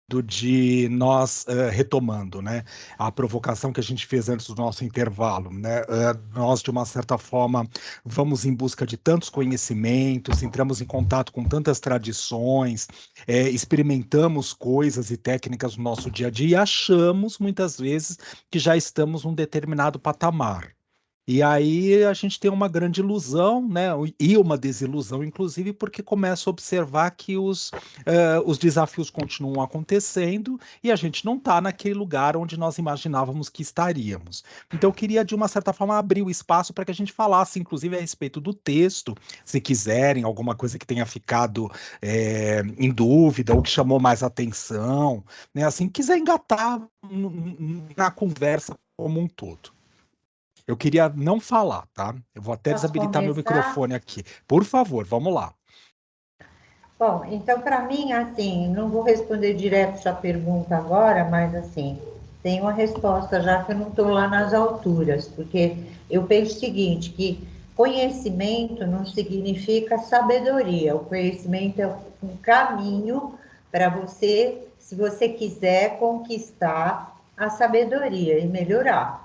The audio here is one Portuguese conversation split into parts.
de nós, retomando, né, a provocação que a gente fez antes do nosso intervalo, né, nós, de uma certa forma, vamos em busca de tantos conhecimentos, entramos em contato com tantas tradições, experimentamos coisas e técnicas no nosso dia a dia e achamos, muitas vezes, que já estamos num determinado patamar. E aí a gente tem uma grande ilusão, né, e uma desilusão, inclusive, porque começa a observar que os desafios continuam acontecendo e a gente não está naquele lugar onde nós imaginávamos que estaríamos. Então, eu queria, de uma certa forma, abrir o espaço para que a gente falasse, inclusive, a respeito do texto, se quiserem, alguma coisa que tenha ficado em dúvida ou que chamou mais atenção, né, assim, quiser engatar na conversa como um todo. Eu queria não falar, tá? Eu vou até Posso desabilitar meu começar? microfone aqui. Por favor, vamos lá. Bom, então para mim, assim, não vou responder direto sua pergunta agora, mas assim, tem uma resposta já que eu não estou lá nas alturas, porque eu penso o seguinte, que conhecimento não significa sabedoria, o conhecimento é um caminho para você, se você quiser conquistar a sabedoria e melhorar,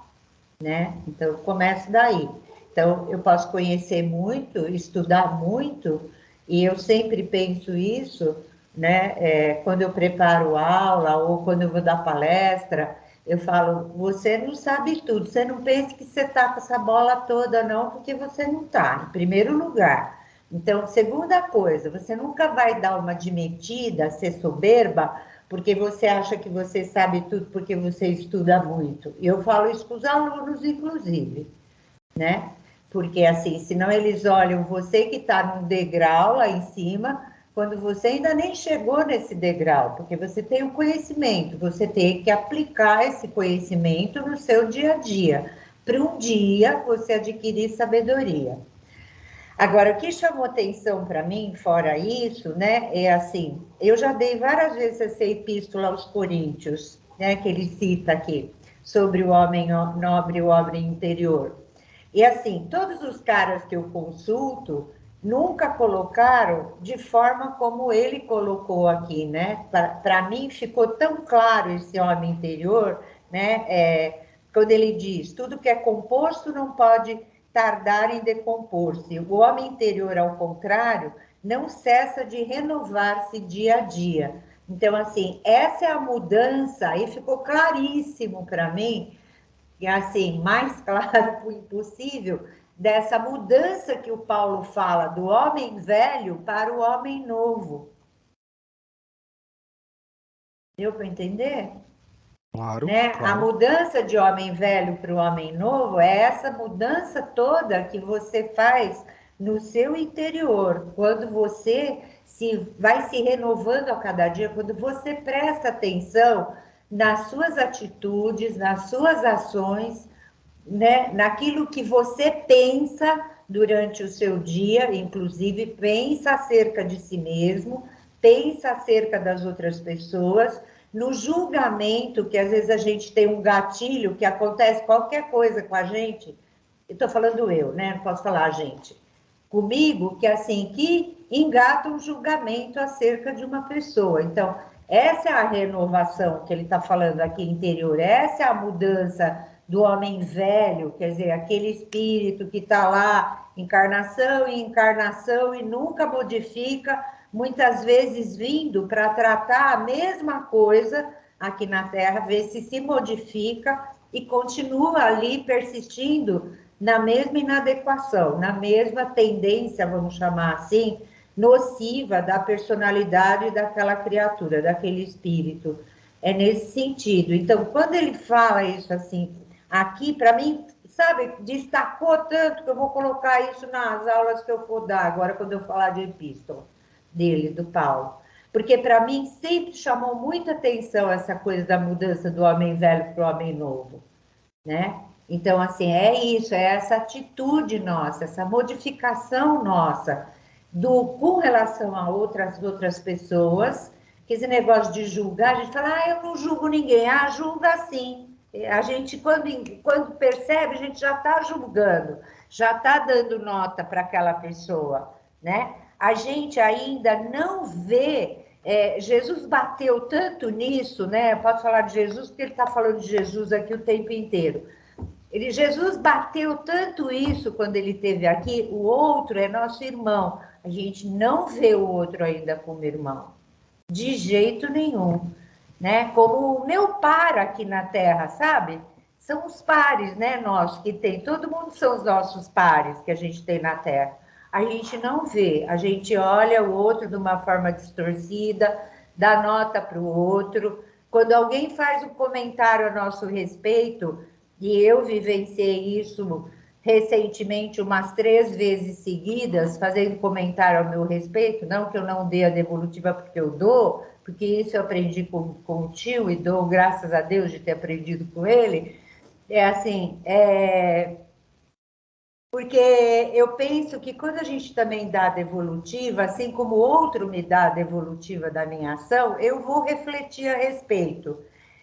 né? Então, começo daí. Então, eu posso conhecer muito, estudar muito, e eu sempre penso isso, né? Quando eu preparo aula ou quando eu vou dar palestra, eu falo: você não sabe tudo, você não pense que você está com essa bola toda, não, porque você não está, em primeiro lugar. Então, segunda coisa, você nunca vai dar uma de metida, ser soberba, porque você acha que você sabe tudo porque você estuda muito. E eu falo isso com os alunos, inclusive, né? Porque assim, senão eles olham você que está num degrau lá em cima, quando você ainda nem chegou nesse degrau, porque você tem o conhecimento, você tem que aplicar esse conhecimento no seu dia a dia, para um dia você adquirir sabedoria. Agora, o que chamou atenção para mim, fora isso, né, é assim, eu já dei várias vezes essa epístola aos Coríntios, né, que ele cita aqui, sobre o homem nobre e o homem interior. E assim, todos os caras que eu consulto nunca colocaram de forma como ele colocou aqui, né? Para mim ficou tão claro esse homem interior, né? Quando ele diz, tudo que é composto não pode tardar em decompor-se. O homem interior, ao contrário, não cessa de renovar-se dia a dia. Então, assim, essa é a mudança, e ficou claríssimo para mim, e assim, mais claro impossível, dessa mudança que o Paulo fala do homem velho para o homem novo. Deu para entender? Claro, Né? A claro. mudança de homem velho para o homem novo é essa mudança toda que você faz no seu interior, quando você vai se renovando a cada dia, quando você presta atenção nas suas atitudes, nas suas ações, né, naquilo que você pensa durante o seu dia, inclusive pensa acerca de si mesmo, pensa acerca das outras pessoas, no julgamento, que às vezes a gente tem um gatilho, que acontece qualquer coisa com a gente, eu estou falando eu, né? Não posso falar a gente. Comigo, que assim, que engata um julgamento acerca de uma pessoa. Então, essa é a renovação que ele está falando aqui interior, essa é a mudança do homem velho, quer dizer, aquele espírito que está lá, encarnação e encarnação, e nunca modifica, muitas vezes vindo para tratar a mesma coisa aqui na Terra, ver se modifica e continua ali persistindo na mesma inadequação, na mesma tendência, vamos chamar assim, nociva da personalidade daquela criatura, daquele espírito. É nesse sentido. Então, quando ele fala isso assim, aqui, para mim, sabe, destacou tanto que eu vou colocar isso nas aulas que eu for dar agora, quando eu falar de epístola dele, do Paulo. Porque para mim sempre chamou muita atenção essa coisa da mudança do homem velho para o homem novo, né? Então, assim, é isso, é essa atitude nossa, essa modificação nossa com relação a outras pessoas, que esse negócio de julgar, a gente fala, eu não julgo ninguém, julga sim. A gente, quando percebe, a gente já está julgando, já está dando nota para aquela pessoa, né? A gente ainda não vê Jesus bateu tanto nisso, né? Eu posso falar de Jesus porque ele está falando de Jesus aqui o tempo inteiro. Jesus bateu tanto isso quando ele esteve aqui, o outro é nosso irmão. A gente não vê o outro ainda como irmão, de jeito nenhum, né? Como o meu par aqui na Terra, sabe? São os pares, né, nossos que tem. Todo mundo são os nossos pares que a gente tem na Terra. A gente não vê, a gente olha o outro de uma forma distorcida, dá nota para o outro. Quando alguém faz um comentário a nosso respeito, e eu vivenciei isso recentemente umas 3 vezes seguidas, fazendo comentário ao meu respeito, não que eu não dê a devolutiva porque eu dou, porque isso eu aprendi com o tio e dou graças a Deus de ter aprendido com ele, é assim, porque eu penso que quando a gente também dá a devolutiva, assim como o outro me dá a devolutiva da minha ação, eu vou refletir a respeito.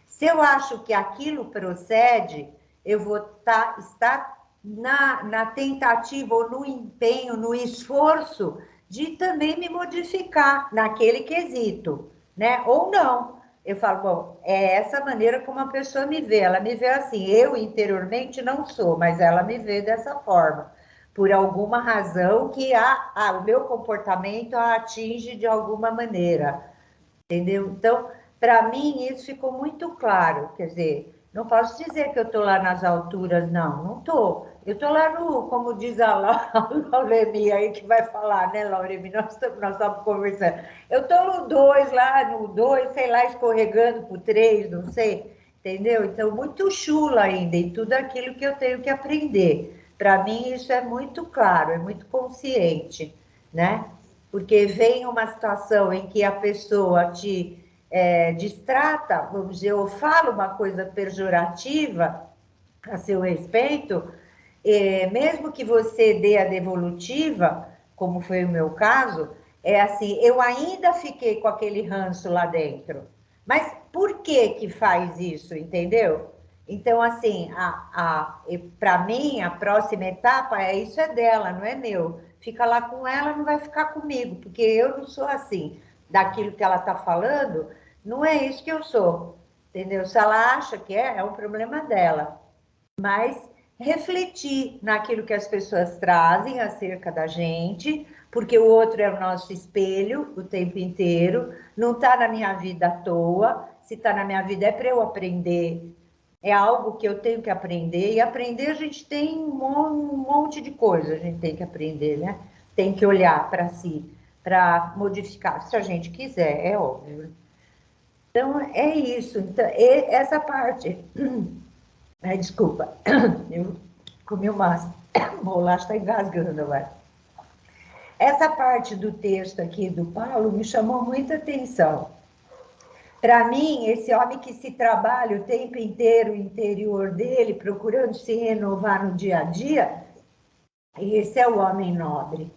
Se eu acho que aquilo procede, eu vou estar na tentativa ou no empenho, no esforço de também me modificar naquele quesito, né? Ou não. Eu falo, bom, é essa maneira como a pessoa me vê. Ela me vê assim, eu interiormente não sou, mas ela me vê dessa forma. Por alguma razão que o meu comportamento a atinge de alguma maneira, entendeu? Então, para mim, isso ficou muito claro. Quer dizer, não posso dizer que eu estou lá nas alturas, não estou. Eu estou lá no, como diz a Lauremi aí que vai falar, né, Lauremi? Nós estamos conversando. Eu estou no 2 lá, no 2, sei lá, escorregando para o 3, não sei, entendeu? Então, muito chula ainda em tudo aquilo que eu tenho que aprender. Para mim, isso é muito claro, é muito consciente, né? Porque vem uma situação em que a pessoa te distrata, vamos dizer, ou fala uma coisa pejorativa a seu respeito, mesmo que você dê a devolutiva, como foi o meu caso, é assim, eu ainda fiquei com aquele ranço lá dentro. Mas por que que faz isso, entendeu? Então, assim, para mim, a próxima etapa isso é dela, não é meu. Fica lá com ela, não vai ficar comigo, porque eu não sou assim. Daquilo que ela está falando, não é isso que eu sou, entendeu? Se ela acha que é um problema dela. Mas refletir naquilo que as pessoas trazem acerca da gente, porque o outro é o nosso espelho o tempo inteiro, não está na minha vida à toa, se está na minha vida é para eu aprender, é algo que eu tenho que aprender, e aprender a gente tem um monte de coisa, a gente tem que aprender, né? Tem que olhar para si, para modificar, se a gente quiser, é óbvio. Então, é isso. Então, essa parte ai, desculpa, eu comi uma bolacha, está engasgando agora. Essa parte do texto aqui do Paulo me chamou muita atenção. Para mim, esse homem que se trabalha o tempo inteiro o interior dele, procurando se renovar no dia a dia, esse é o homem nobre.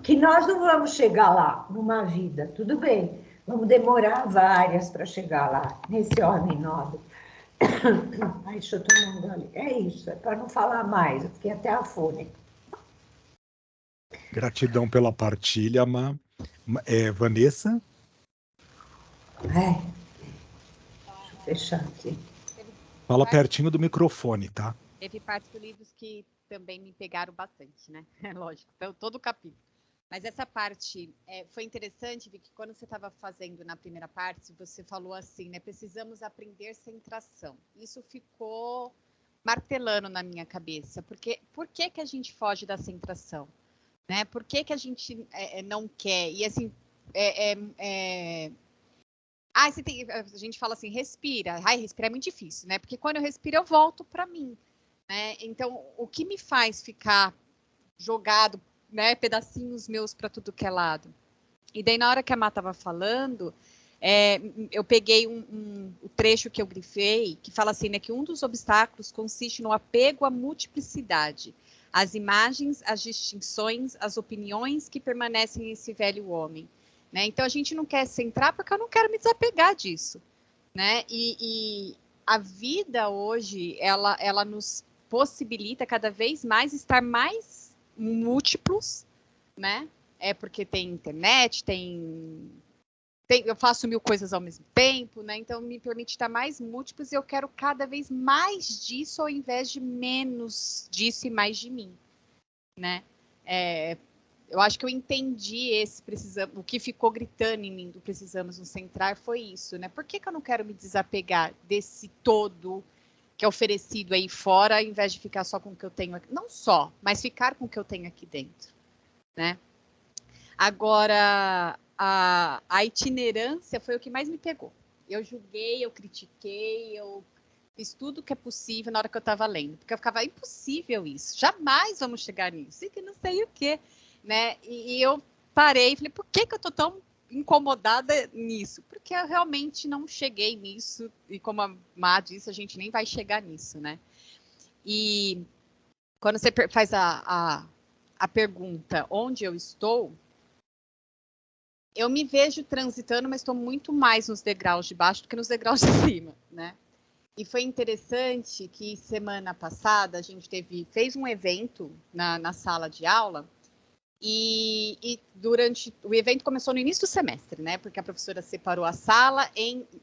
Que nós não vamos chegar lá numa vida, tudo bem, vamos demorar várias para chegar lá, nesse homem nobre. Ai, deixa eu tomar um gole. É isso, é para não falar mais, eu fiquei até afônica. Gratidão pela partilha, Vanessa? Ai, deixa eu fechar aqui. Fala pertinho do microfone, tá? Teve partes do livro que também me pegaram bastante, né? Lógico, então, todo o capítulo. Mas essa parte foi interessante, Vicky, quando você estava fazendo na primeira parte, você falou assim, né? Precisamos aprender centração. Isso ficou martelando na minha cabeça, porque por que que a gente foge da centração? Né? Por que que a gente não quer? E assim, a gente fala assim, respira. Ai, respirar é muito difícil, né? Porque quando eu respiro, eu volto para mim. Né? Então, o que me faz ficar jogado, né, pedacinhos meus para tudo que é lado? E daí, na hora que a Má estava falando, eu peguei o trecho que eu grifei, que fala assim, né, que um dos obstáculos consiste no apego à multiplicidade, as imagens, as distinções, as opiniões que permanecem nesse velho homem. Né? Então, a gente não quer centrar porque eu não quero me desapegar disso. Né? E a vida hoje, ela nos possibilita cada vez mais estar mais múltiplos, né? Porque tem internet, tem eu faço 1000 coisas ao mesmo tempo, né? Então me permite estar mais múltiplos e eu quero cada vez mais disso ao invés de menos disso e mais de mim, né? Eu acho que eu entendi o que ficou gritando em mim do precisamos nos centrar foi isso, né? Por que eu não quero me desapegar desse todo que é oferecido aí fora, ao invés de ficar só com o que eu tenho aqui? Não só, mas ficar com o que eu tenho aqui dentro, né? Agora, a itinerância foi o que mais me pegou. Eu julguei, eu critiquei, eu fiz tudo que é possível na hora que eu estava lendo, porque eu ficava, impossível isso, jamais vamos chegar nisso, e que não sei o quê, né? E eu parei e falei, por que eu estou tão incomodada nisso? Porque eu realmente não cheguei nisso, e como a Má disse, a gente nem vai chegar nisso, né? E quando você faz a pergunta, onde eu estou, eu me vejo transitando, mas estou muito mais nos degraus de baixo do que nos degraus de cima, né? E foi interessante que semana passada a gente fez um evento na sala de aula e durante o evento começou no início do semestre, né? Porque a professora separou a sala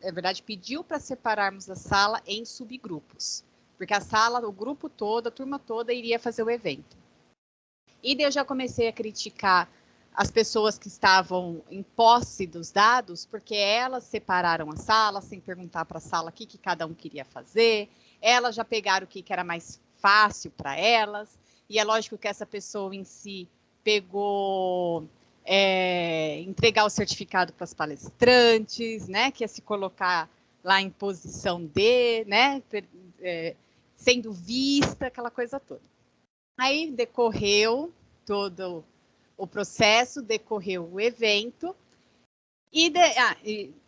na verdade, pediu para separarmos a sala em subgrupos, porque a sala, o grupo todo, a turma toda iria fazer o evento. E daí eu já comecei a criticar as pessoas que estavam em posse dos dados, porque elas separaram a sala sem perguntar para a sala o que cada um queria fazer, elas já pegaram o que era mais fácil para elas, e é lógico que essa pessoa em si pegou entregar o certificado para as palestrantes, né, que ia se colocar lá em posição D, né, sendo vista, aquela coisa toda. Aí decorreu todo o processo, decorreu o evento, e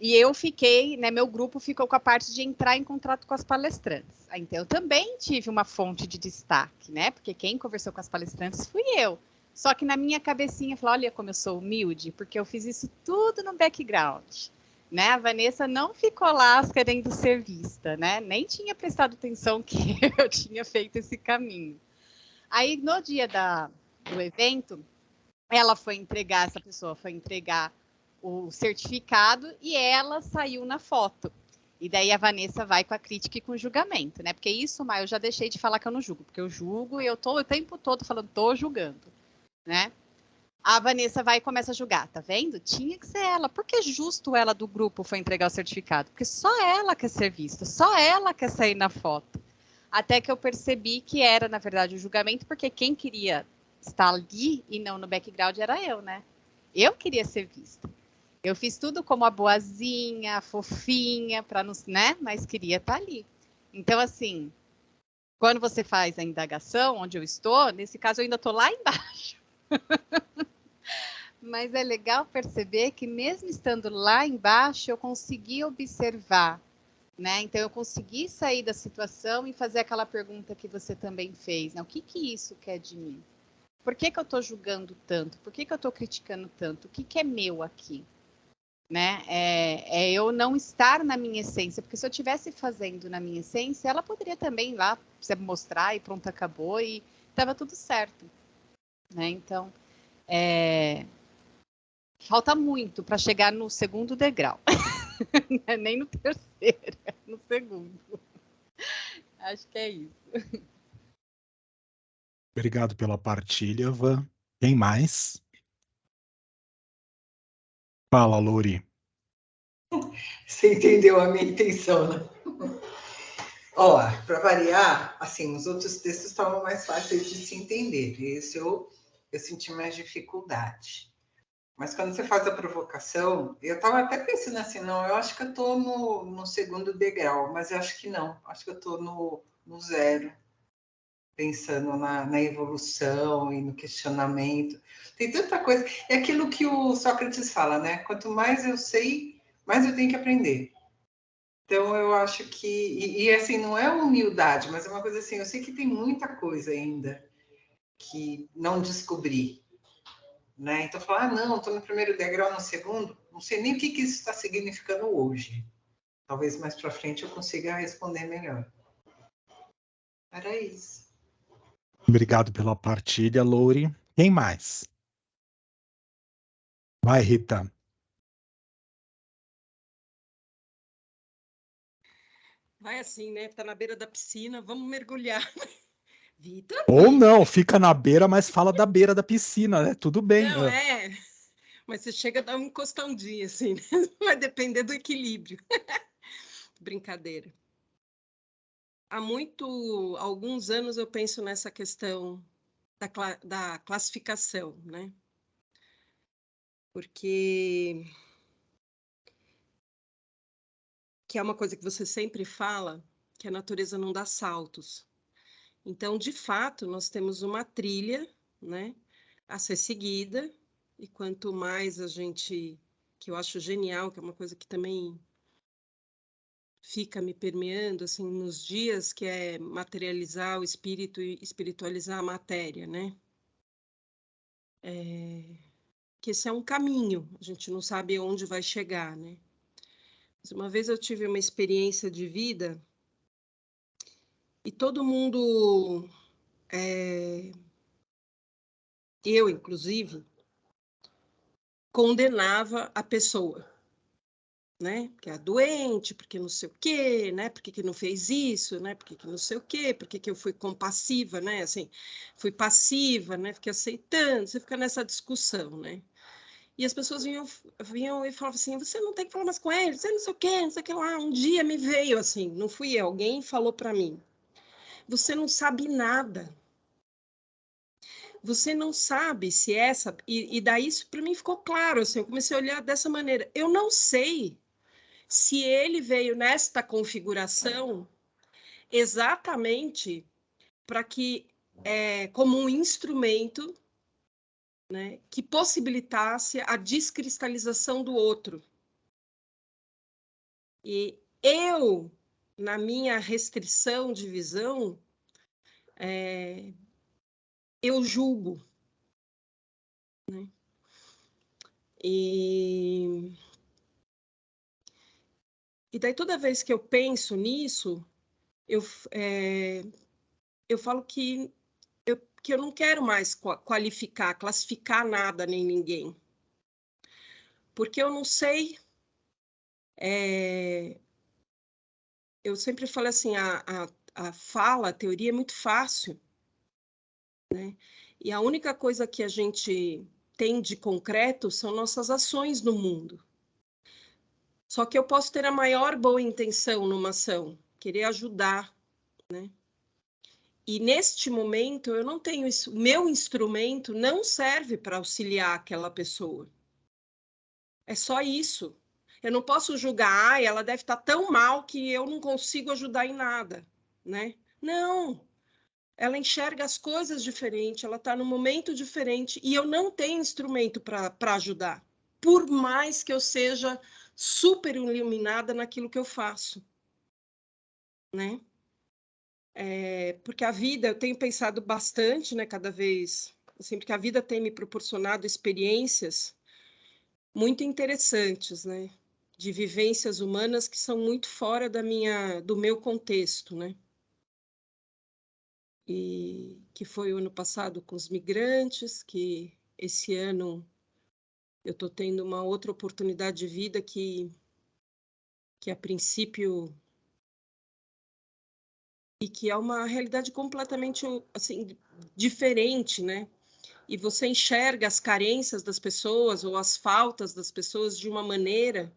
eu fiquei, né, meu grupo ficou com a parte de entrar em contato com as palestrantes. Então, eu também tive uma fonte de destaque, né, porque quem conversou com as palestrantes fui eu. Só que na minha cabecinha, eu falei, olha como eu sou humilde, porque eu fiz isso tudo no background. Né? A Vanessa não ficou lá querendo ser vista, né? Nem tinha prestado atenção que eu tinha feito esse caminho. Aí, no dia do evento, essa pessoa foi entregar o certificado e ela saiu na foto. E daí a Vanessa vai com a crítica e com o julgamento, né? Porque isso, Maia, eu já deixei de falar que eu não julgo, porque eu julgo e eu tô o tempo todo falando, tô julgando, né? A Vanessa vai e começa a julgar, tá vendo? Tinha que ser ela. Por que justo ela do grupo foi entregar o certificado? Porque só ela quer ser vista, só ela quer sair na foto. Até que eu percebi que era, na verdade, o julgamento, porque quem queria estar ali e não no background era eu, né? Eu queria ser vista. Eu fiz tudo como a boazinha, a fofinha, para não, né? Mas queria estar ali. Então, assim, quando você faz a indagação, onde eu estou, nesse caso eu ainda estou lá embaixo. Mas é legal perceber que mesmo estando lá embaixo, eu consegui observar, né? Então, eu consegui sair da situação e fazer aquela pergunta que você também fez, né? O que isso quer de mim? Por que eu estou julgando tanto? Por que eu estou criticando tanto? O que é meu aqui? Né? É eu não estar na minha essência, porque se eu estivesse fazendo na minha essência, ela poderia também lá mostrar e pronto, acabou e estava tudo certo. Né? Então, falta muito para chegar no segundo degrau. Nem no terceiro, no segundo. Acho que é isso. Obrigado pela partilha, Van. Quem mais? Fala, Lori. Você entendeu a minha intenção, né? Ó, para variar, assim, os outros textos estavam mais fáceis de se entender. Esse eu senti mais dificuldade. Mas quando você faz a provocação, eu estava até pensando assim, não, eu acho que eu estou no segundo degrau, mas eu acho que não. Acho que eu estou no zero, pensando na evolução e no questionamento. Tem tanta coisa. É aquilo que o Sócrates fala, né? Quanto mais eu sei, mais eu tenho que aprender. Então, eu acho que... E assim, não é humildade, mas é uma coisa assim, eu sei que tem muita coisa ainda que não descobri. Né? Então, falar, não, estou no primeiro degrau, no segundo, não sei nem o que isso está significando hoje. Talvez mais para frente eu consiga responder melhor. Era isso. Obrigado pela partilha, Lori. Quem mais? Vai, Rita. Vai assim, né? Tá na beira da piscina, vamos mergulhar. Vitor, Ou não, fica na beira, mas fala da beira da piscina, né? Tudo bem. não é. Mas você chega a dar uma encostadinha, assim, né? Vai depender do equilíbrio. Brincadeira. Há alguns anos eu penso nessa questão da classificação, né? Porque que é uma coisa que você sempre fala, que a natureza não dá saltos. Então, de fato, nós temos uma trilha, né, a ser seguida, e quanto mais a gente, que eu acho genial, que é uma coisa que também fica me permeando, assim, nos dias, que é materializar o espírito e espiritualizar a matéria, né? Que esse é um caminho, a gente não sabe onde vai chegar, né? Mas uma vez eu tive uma experiência de vida e todo mundo, eu inclusive, condenava a pessoa, né? Porque é doente, porque não sei o quê, né? Porque que não fez isso, né? Porque que não sei o quê, porque que eu fui compassiva, né? Assim, fui passiva, né? Fiquei aceitando, você fica nessa discussão, né? E as pessoas vinham e falavam assim, você não tem que falar mais com ele, você não sei o quê, não sei o que lá. Um dia me veio assim, não fui eu, alguém falou para mim, você não sabe nada. Você não sabe se essa... E daí isso para mim ficou claro, assim, eu comecei a olhar dessa maneira. Eu não sei se ele veio nesta configuração exatamente para que, como um instrumento, né, que possibilitasse a descristalização do outro. E eu, na minha restrição de visão, eu julgo, né? E, e daí toda vez que eu penso nisso, eu, eu falo que eu não quero mais qualificar, classificar nada nem ninguém. Porque eu não sei... eu sempre falo assim, a fala, a teoria é muito fácil, né? E a única coisa que a gente tem de concreto são nossas ações no mundo. Só que eu posso ter a maior boa intenção numa ação, querer ajudar, né? E neste momento eu não tenho isso, o meu instrumento não serve para auxiliar aquela pessoa. É só isso. Eu não posso julgar, ela deve estar tão mal que eu não consigo ajudar em nada, né? Não, ela enxerga as coisas diferente, ela está num momento diferente e eu não tenho instrumento para ajudar, por mais que eu seja super iluminada naquilo que eu faço, né? Porque a vida, eu tenho pensado bastante, né, cada vez, assim, porque a vida tem me proporcionado experiências muito interessantes, né, de vivências humanas que são muito fora do meu contexto, né? E que foi o ano passado com os migrantes, que esse ano eu estou tendo uma outra oportunidade de vida que a princípio e que é uma realidade completamente assim diferente, né? E você enxerga as carências das pessoas ou as faltas das pessoas de uma maneira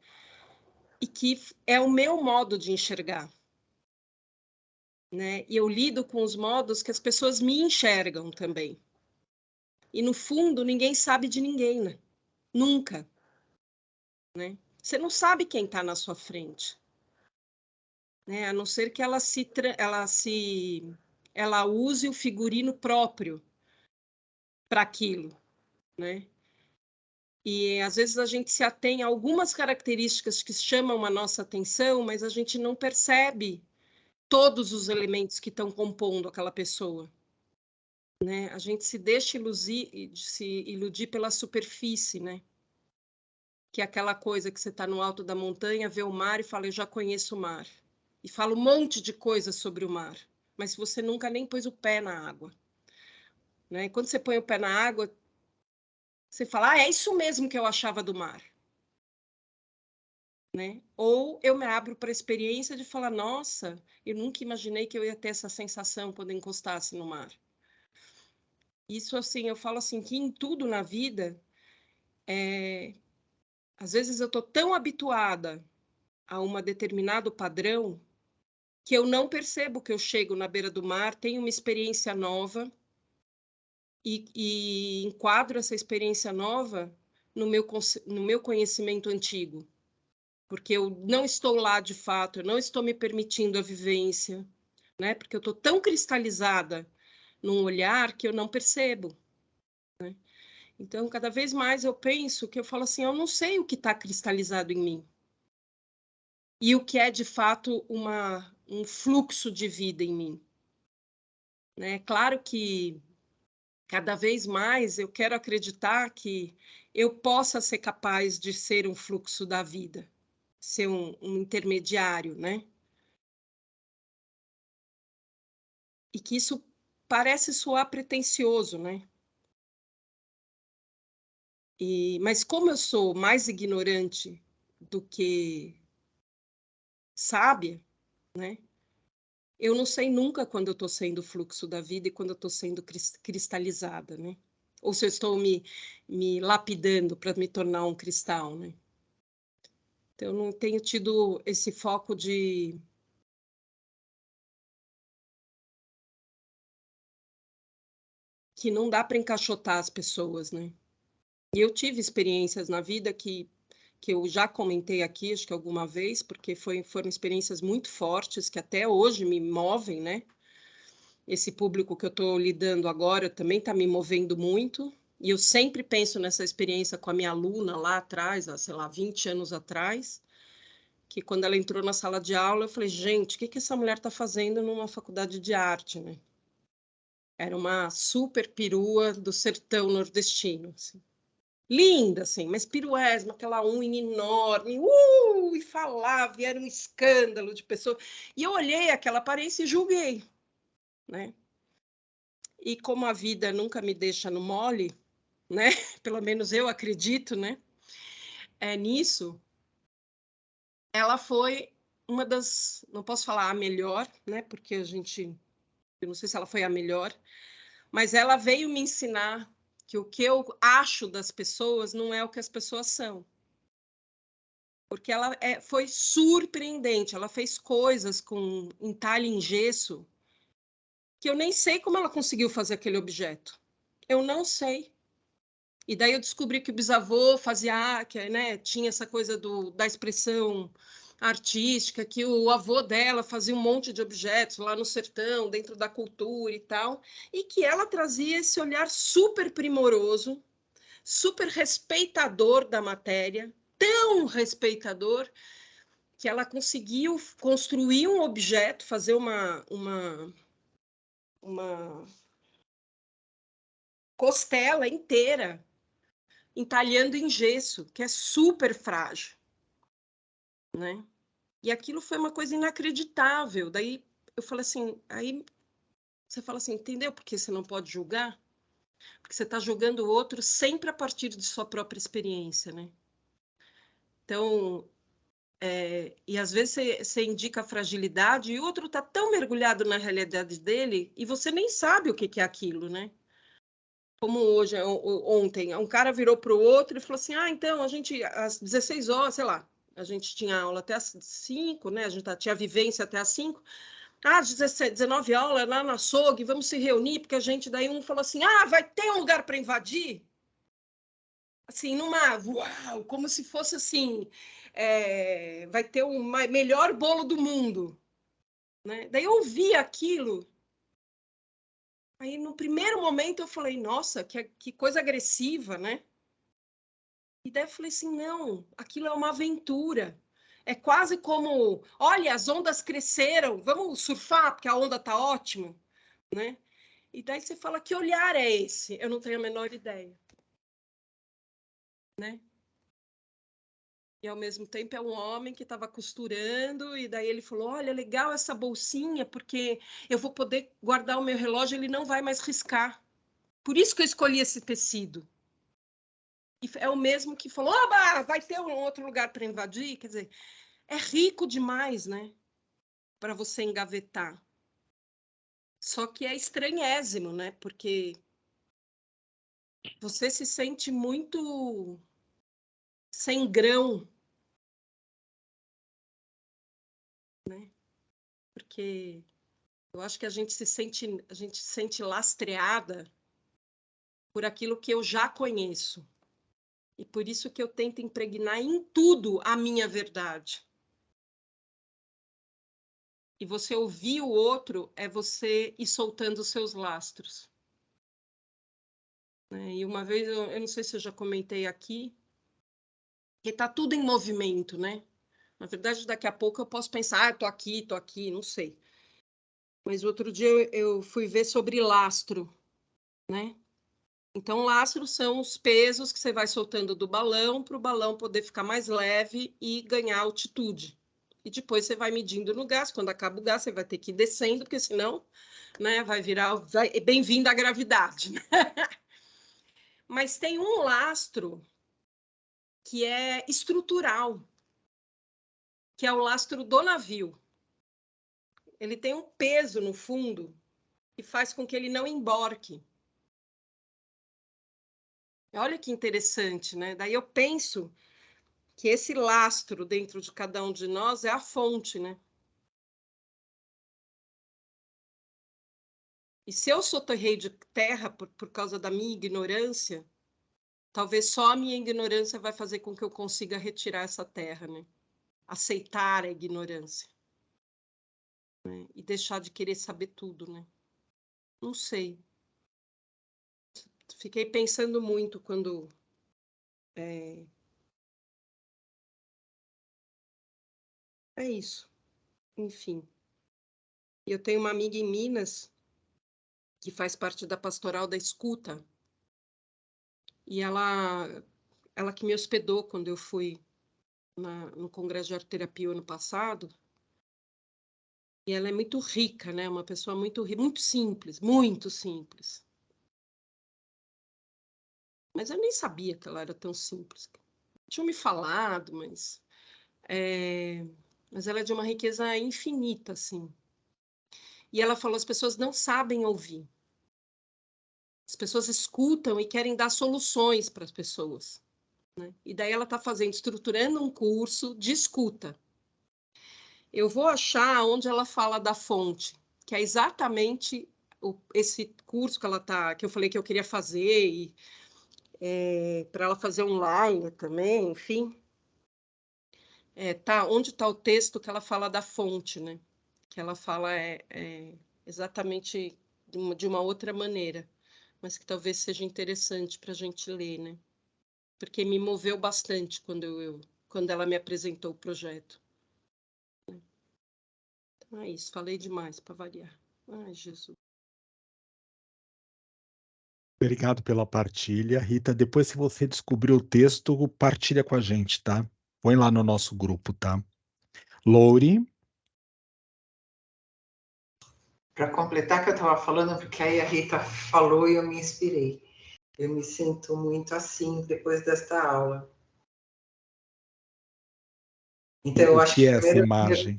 e que é o meu modo de enxergar, né? E eu lido com os modos que as pessoas me enxergam também. E no fundo ninguém sabe de ninguém, né? Nunca, né? Você não sabe quem está na sua frente, né? A não ser que ela use o figurino próprio para aquilo, né? E às vezes a gente se atém a algumas características que chamam a nossa atenção, mas a gente não percebe todos os elementos que estão compondo aquela pessoa, né? A gente se deixa se iludir pela superfície, né? Que é aquela coisa que você está no alto da montanha, vê o mar e fala, eu já conheço o mar. E fala um monte de coisas sobre o mar, mas você nunca nem pôs o pé na água, né? E quando você põe o pé na água, você fala, é isso mesmo que eu achava do mar. né? Ou eu me abro para a experiência de falar, nossa, eu nunca imaginei que eu ia ter essa sensação quando encostasse no mar. Isso, assim, eu falo assim, que em tudo na vida, às vezes eu estou tão habituada a um determinado padrão que eu não percebo que eu chego na beira do mar, tenho uma experiência nova e enquadro essa experiência nova no meu conhecimento antigo. Porque eu não estou lá de fato, eu não estou me permitindo a vivência, né? Porque eu estou tão cristalizada num olhar que eu não percebo, né? Então, cada vez mais eu penso que eu falo assim, eu não sei o que está cristalizado em mim. E o que é, de fato, um fluxo de vida em mim, né? Claro que cada vez mais eu quero acreditar que eu possa ser capaz de ser um fluxo da vida, ser um intermediário, né? E que isso parece soar pretensioso, né? Mas como eu sou mais ignorante do que sábia, né? Eu não sei nunca quando eu estou sendo fluxo da vida e quando eu estou sendo cristalizada, né? Ou se eu estou me lapidando para me tornar um cristal, né? Então, eu não tenho tido esse foco de que não dá para encaixotar as pessoas, né? E eu tive experiências na vida que eu já comentei aqui, acho que alguma vez, porque foram experiências muito fortes, que até hoje me movem, né? Esse público que eu estou lidando agora também está me movendo muito, e eu sempre penso nessa experiência com a minha aluna lá atrás, sei lá, 20 anos atrás, que quando ela entrou na sala de aula, eu falei, gente, o que essa mulher está fazendo numa faculdade de arte, né? Era uma super perua do sertão nordestino, assim. Linda, assim, mas piruésima, aquela unha enorme, e falava, e era um escândalo de pessoa. E eu olhei aquela aparência e julguei, né? E como a vida nunca me deixa no mole, né? Pelo menos eu acredito, né? Nisso, ela foi uma das, não posso falar a melhor, né? Porque eu não sei se ela foi a melhor, mas ela veio me ensinar que o que eu acho das pessoas não é o que as pessoas são. Porque ela foi surpreendente, ela fez coisas com entalhe em gesso que eu nem sei como ela conseguiu fazer aquele objeto. Eu não sei. E daí eu descobri que o bisavô fazia, né, tinha essa coisa da expressão artística, que o avô dela fazia um monte de objetos lá no sertão, dentro da cultura e tal, e que ela trazia esse olhar super primoroso, super respeitador da matéria, tão respeitador, que ela conseguiu construir um objeto, fazer uma costela inteira, entalhando em gesso, que é super frágil, né? E aquilo foi uma coisa inacreditável. Daí eu falei assim, aí você fala assim, entendeu por que você não pode julgar? Porque você está julgando o outro sempre a partir de sua própria experiência, né? Então, e às vezes você indica a fragilidade e o outro está tão mergulhado na realidade dele e você nem sabe o que é aquilo, né? Como hoje, ontem, um cara virou para o outro e falou assim, então, a gente, às 16 horas, sei lá, a gente tinha aula até às 5, né? A gente tinha vivência até às 5. Às 19 horas, lá na açougue, vamos se reunir, porque a gente, daí um falou assim, vai ter um lugar para invadir? Assim, uau, como se fosse assim, vai ter o melhor bolo do mundo, né? Daí eu ouvi aquilo, aí no primeiro momento eu falei, nossa, que coisa agressiva, né? E daí eu falei assim, não, aquilo é uma aventura. É quase como, olha, as ondas cresceram, vamos surfar, porque a onda tá ótima, né? E daí você fala, que olhar é esse? Eu não tenho a menor ideia, né? E ao mesmo tempo é um homem que estava costurando, e daí ele falou, olha, legal essa bolsinha, porque eu vou poder guardar o meu relógio, ele não vai mais riscar. Por isso que eu escolhi esse tecido. e é o mesmo que falou, oba, vai ter um outro lugar para invadir. Quer dizer, é rico demais, né? Para você engavetar. Só que é estranhésimo, né? Porque você se sente muito sem grão, né? Porque eu acho que a gente se sente lastreada por aquilo que eu já conheço. E por isso que eu tento impregnar em tudo a minha verdade. E você ouvir o outro é você ir soltando os seus lastros. E uma vez, eu não sei se eu já comentei aqui, que está tudo em movimento, né? Na verdade, daqui a pouco eu posso pensar, tô aqui, não sei. Mas outro dia eu fui ver sobre lastro, né? Então, lastros são os pesos que você vai soltando do balão para o balão poder ficar mais leve e ganhar altitude. E depois você vai medindo no gás. Quando acaba o gás, você vai ter que ir descendo, porque senão, né, vai virar... Bem-vindo à gravidade. Mas tem um lastro que é estrutural, que é o lastro do navio. Ele tem um peso no fundo que faz com que ele não emborque. Olha que interessante, né? Daí eu penso que esse lastro dentro de cada um de nós é a fonte, né? E se eu soterrei de terra por causa da minha ignorância, talvez só a minha ignorância vai fazer com que eu consiga retirar essa terra, né? Aceitar a ignorância. Né? E deixar de querer saber tudo, né? Não sei. Fiquei pensando muito quando... É isso. Enfim. Eu tenho uma amiga em Minas que faz parte da Pastoral da Escuta, e ela que me hospedou quando eu fui no Congresso de Arteterapia ano passado, e ela é muito rica, né? Uma pessoa muito simples, muito simples. Mas eu nem sabia que ela era tão simples. Tinham me falado, mas ela é de uma riqueza infinita, assim. E ela falou, as pessoas não sabem ouvir. As pessoas escutam e querem dar soluções para as pessoas. Né? E daí ela está estruturando um curso de escuta. Eu vou achar onde ela fala da fonte, que é exatamente esse curso que eu falei que eu queria fazer, e para ela fazer online também, enfim. Onde está o texto que ela fala da fonte, né? Que ela fala exatamente de uma outra maneira, mas que talvez seja interessante para a gente ler, né? Porque me moveu bastante quando ela me apresentou o projeto. Então é isso, falei demais para variar. Ai, Jesus. Obrigado pela partilha, Rita. Depois, se você descobrir o texto, partilha com a gente, tá? Põe lá no nosso grupo, tá? Louri. Para completar que eu estava falando, porque aí a Rita falou e eu me inspirei. Eu me sinto muito assim depois desta aula. Então, eu O acho que que é essa primeiro imagem?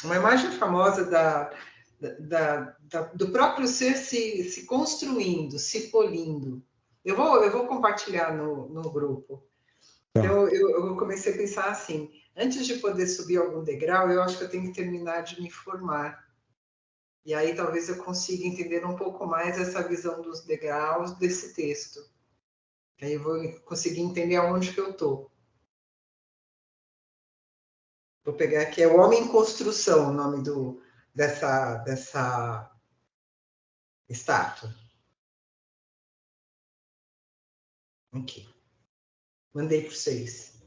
uma imagem famosa do próprio ser se construindo, se polindo. Eu vou compartilhar no grupo. Tá. Então, eu comecei a pensar assim, antes de poder subir algum degrau, eu acho que eu tenho que terminar de me formar. E aí talvez eu consiga entender um pouco mais essa visão dos degraus desse texto. Aí eu vou conseguir entender aonde que eu estou. Vou pegar aqui, é O Homem em Construção, o nome dessa estátua. Aqui. Mandei para vocês.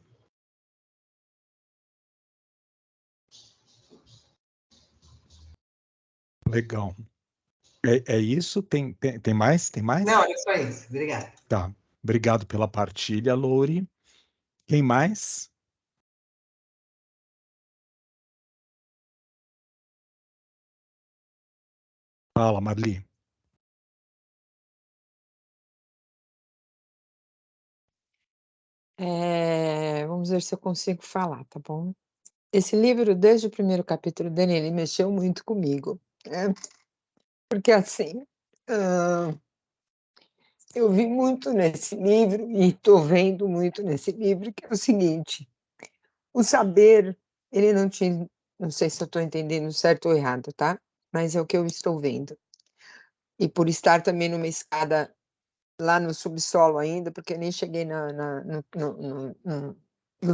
Legal. É isso? Tem mais? Tem Não, mais? é só isso. Obrigada. Tá. Obrigado pela partilha, Louri. Quem mais? Fala, Marli. Vamos ver se eu consigo falar, tá bom? Esse livro, desde o primeiro capítulo dele, ele mexeu muito comigo, né? Porque assim, eu vi muito nesse livro e estou vendo muito nesse livro, que é o seguinte: o saber, ele não tinha, não sei se eu estou entendendo certo ou errado, tá? Mas é o que eu estou vendo. E por estar também numa escada lá no subsolo ainda, porque eu nem cheguei no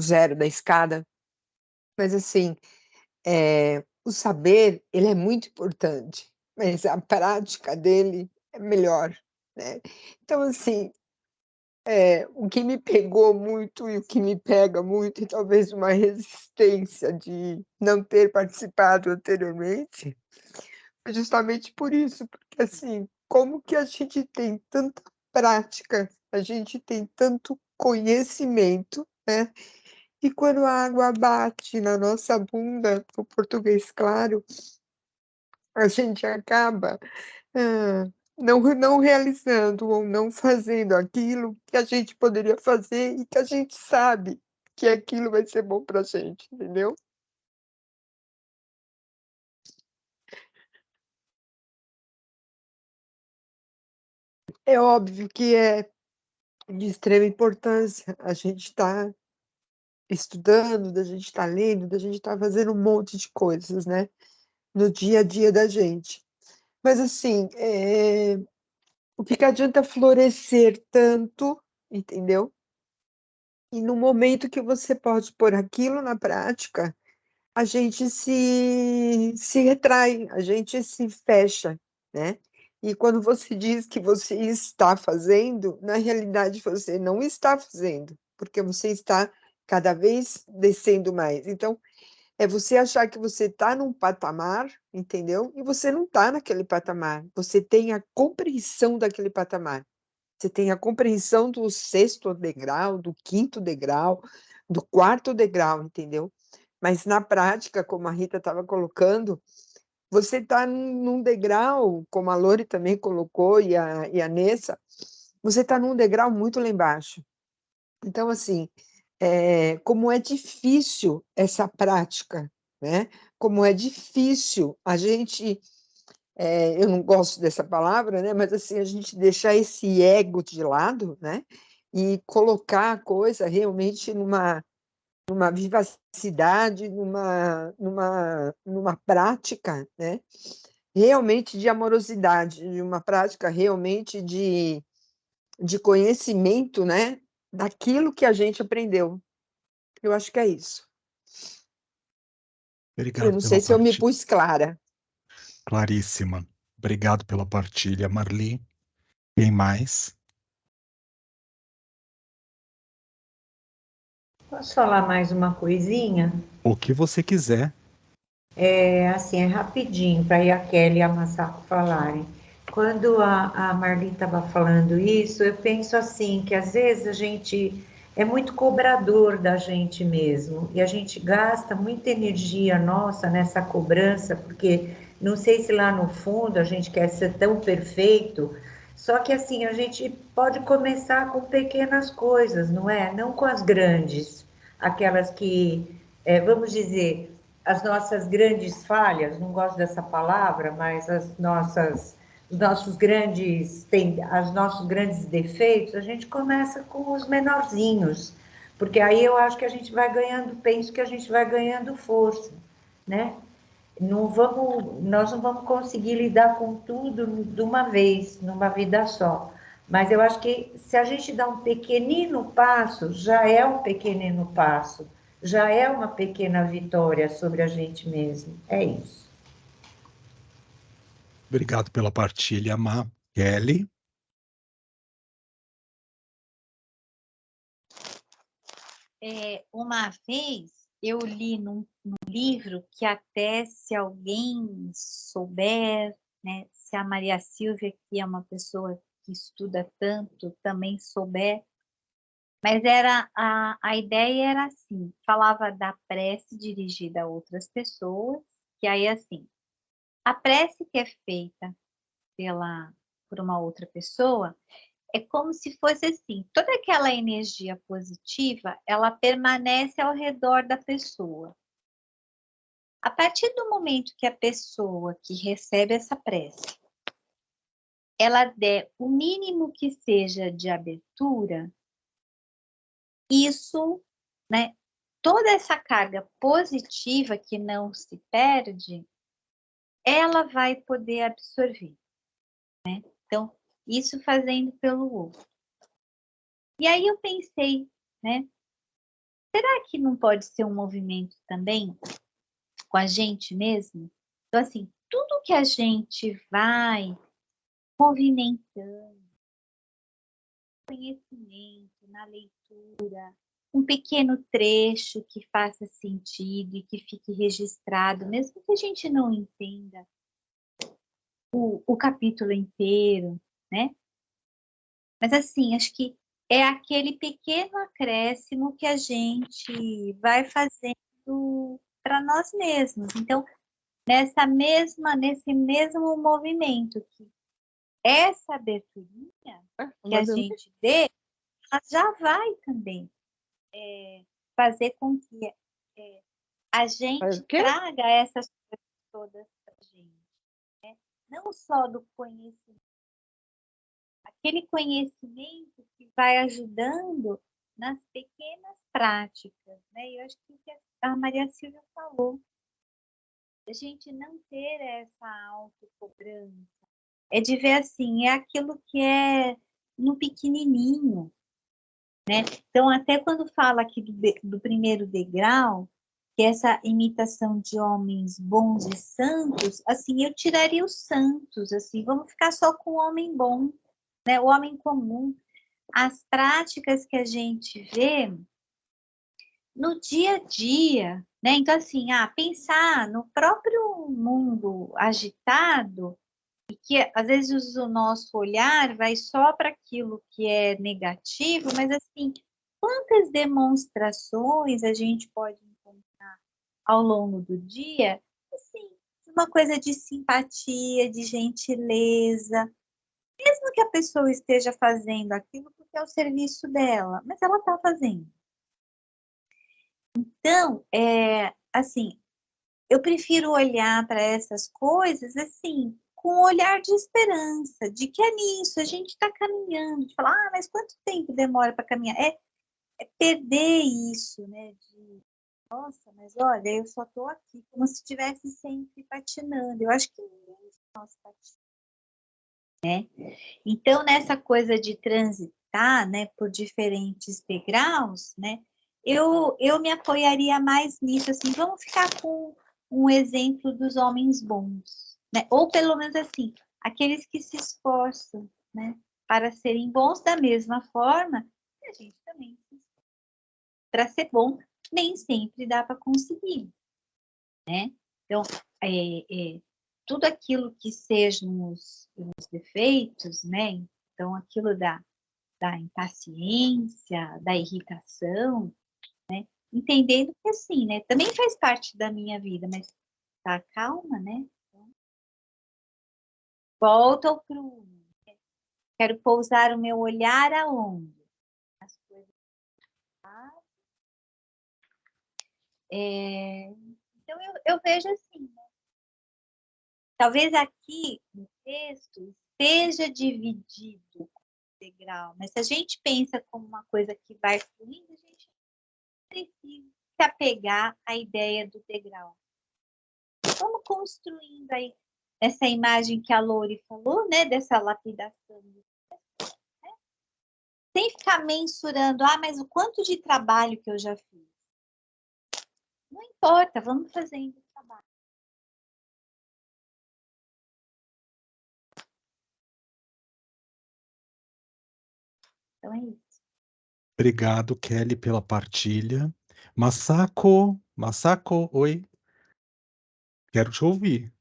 zero da escada, mas assim, o saber, ele é muito importante, mas a prática dele é melhor, né? Então, assim, o que me pegou muito e o que me pega muito, e talvez uma resistência de não ter participado anteriormente, é justamente por isso, porque assim, como que a gente tem tanta prática, a gente tem tanto conhecimento, né? E quando a água bate na nossa bunda, no português claro, a gente acaba não realizando ou não fazendo aquilo que a gente poderia fazer e que a gente sabe que aquilo vai ser bom para a gente, entendeu? É óbvio que é de extrema importância a gente estar estudando, da gente estar lendo, da gente estar fazendo um monte de coisas, né? No dia a dia da gente. Mas assim, o que adianta florescer tanto, entendeu? E no momento que você pode pôr aquilo na prática, a gente se retrai, a gente se fecha, né? E quando você diz que você está fazendo, na realidade você não está fazendo, porque você está cada vez descendo mais. Então, é você achar que você está num patamar, entendeu? E você não está naquele patamar. Você tem a compreensão daquele patamar. Você tem a compreensão do 6º degrau, do 5º degrau, do 4º degrau, entendeu? Mas na prática, como a Rita estava colocando, você está num degrau, como a Lori também colocou, e a Nessa, você está num degrau muito lá embaixo. Então, assim, como é difícil essa prática, né? Como é difícil a gente, eu não gosto dessa palavra, né? Mas assim, a gente deixar esse ego de lado, né? E colocar a coisa realmente numa vivacidade, numa prática, né? Realmente de amorosidade, de uma prática realmente de conhecimento, né? Daquilo que a gente aprendeu. Eu acho que é isso. Eu Obrigado não pela sei se eu me partilha. pus clara. Claríssima. Obrigado pela partilha, Marli. Quem mais? Posso falar mais uma coisinha? O que você quiser. Assim, é rapidinho, para a Kelly e a Masako falarem. Quando a Marli estava falando isso, eu penso assim, que às vezes a gente é muito cobrador da gente mesmo, e a gente gasta muita energia nossa nessa cobrança, porque não sei se lá no fundo a gente quer ser tão perfeito, só que assim, a gente pode começar com pequenas coisas, não é? Não com as grandes, aquelas que, vamos dizer, as nossas grandes falhas, não gosto dessa palavra, mas os nossos grandes defeitos, a gente começa com os menorzinhos, porque aí eu acho que a gente vai ganhando, penso que a gente vai ganhando força, né? Nós não vamos conseguir lidar com tudo de uma vez, numa vida só. Mas eu acho que se a gente dá um pequenino passo, já é um pequenino passo, já é uma pequena vitória sobre a gente mesmo. É isso. Obrigado pela partilha, Kelly. Uma vez eu li num livro que até se alguém souber, né, se a Maria Silvia, que é uma pessoa que estuda tanto, também souber, mas a ideia era assim, falava da prece dirigida a outras pessoas, que aí assim, a prece que é feita por uma outra pessoa, é como se fosse assim, toda aquela energia positiva, ela permanece ao redor da pessoa. A partir do momento que a pessoa que recebe essa prece, ela der o mínimo que seja de abertura, isso, né, toda essa carga positiva que não se perde, ela vai poder absorver, né? Então, isso fazendo pelo outro. E aí eu pensei, né? Será que não pode ser um movimento também com a gente mesmo? Então, assim, tudo que a gente vai movimentando, conhecimento, na leitura, um pequeno trecho que faça sentido e que fique registrado, mesmo que a gente não entenda o capítulo inteiro, né? Mas assim, acho que é aquele pequeno acréscimo que a gente vai fazendo para nós mesmos. Então, nesse mesmo movimento, que essa aberturinha que a gente dê, ela já vai também fazer com que a gente traga essas coisas todas para a gente, né? Não só do conhecimento, aquele conhecimento que vai ajudando nas pequenas práticas, né? Eu acho que a Maria Silvia falou, a gente não ter essa autocobrança, é de ver assim, é aquilo que é no pequenininho, né? Então, até quando fala aqui do primeiro degrau, que essa imitação de homens bons e santos, assim, eu tiraria os santos, assim, vamos ficar só com o homem bom, né? O homem comum. As práticas que a gente vê no dia a dia, né? Então, assim, pensar no próprio mundo agitado, e que às vezes o nosso olhar vai só para aquilo que é negativo, mas assim, quantas demonstrações a gente pode encontrar ao longo do dia, assim, uma coisa de simpatia, de gentileza, mesmo que a pessoa esteja fazendo aquilo porque é o serviço dela, mas ela está fazendo. Então, assim, eu prefiro olhar para essas coisas assim, com um olhar de esperança, de que é nisso, a gente está caminhando, de falar, mas quanto tempo demora para caminhar? É perder isso, né? De, nossa, mas olha, eu só estou aqui, como se estivesse sempre patinando. Eu acho que ninguém de nós patina, né? Então, nessa coisa de transitar, né, por diferentes degraus, né? Eu me apoiaria mais nisso, assim, vamos ficar com um exemplo dos homens bons, né? Ou pelo menos assim, aqueles que se esforçam, né, para serem bons da mesma forma, a gente também se esforça. Para ser bom, nem sempre dá para conseguir, né? Então, tudo aquilo que sejam os defeitos, né? Então, aquilo da impaciência, da irritação, né? Entendendo que assim, né? Também faz parte da minha vida, mas tá calma, né? Então, volta ao prumo. Né? Quero pousar o meu olhar aonde? As coisas. Então, eu vejo assim, né? Talvez aqui no texto esteja dividido o degrau, mas se a gente pensa como uma coisa que vai fluindo, a gente precisa se apegar à ideia do degrau. Vamos construindo aí essa imagem que a Lori falou, né, dessa lapidação, né? Sem ficar mensurando, mas o quanto de trabalho que eu já fiz. Não importa, vamos fazendo o trabalho. Então é isso. Obrigado, Kelly, pela partilha. Masako, oi. Quero te ouvir.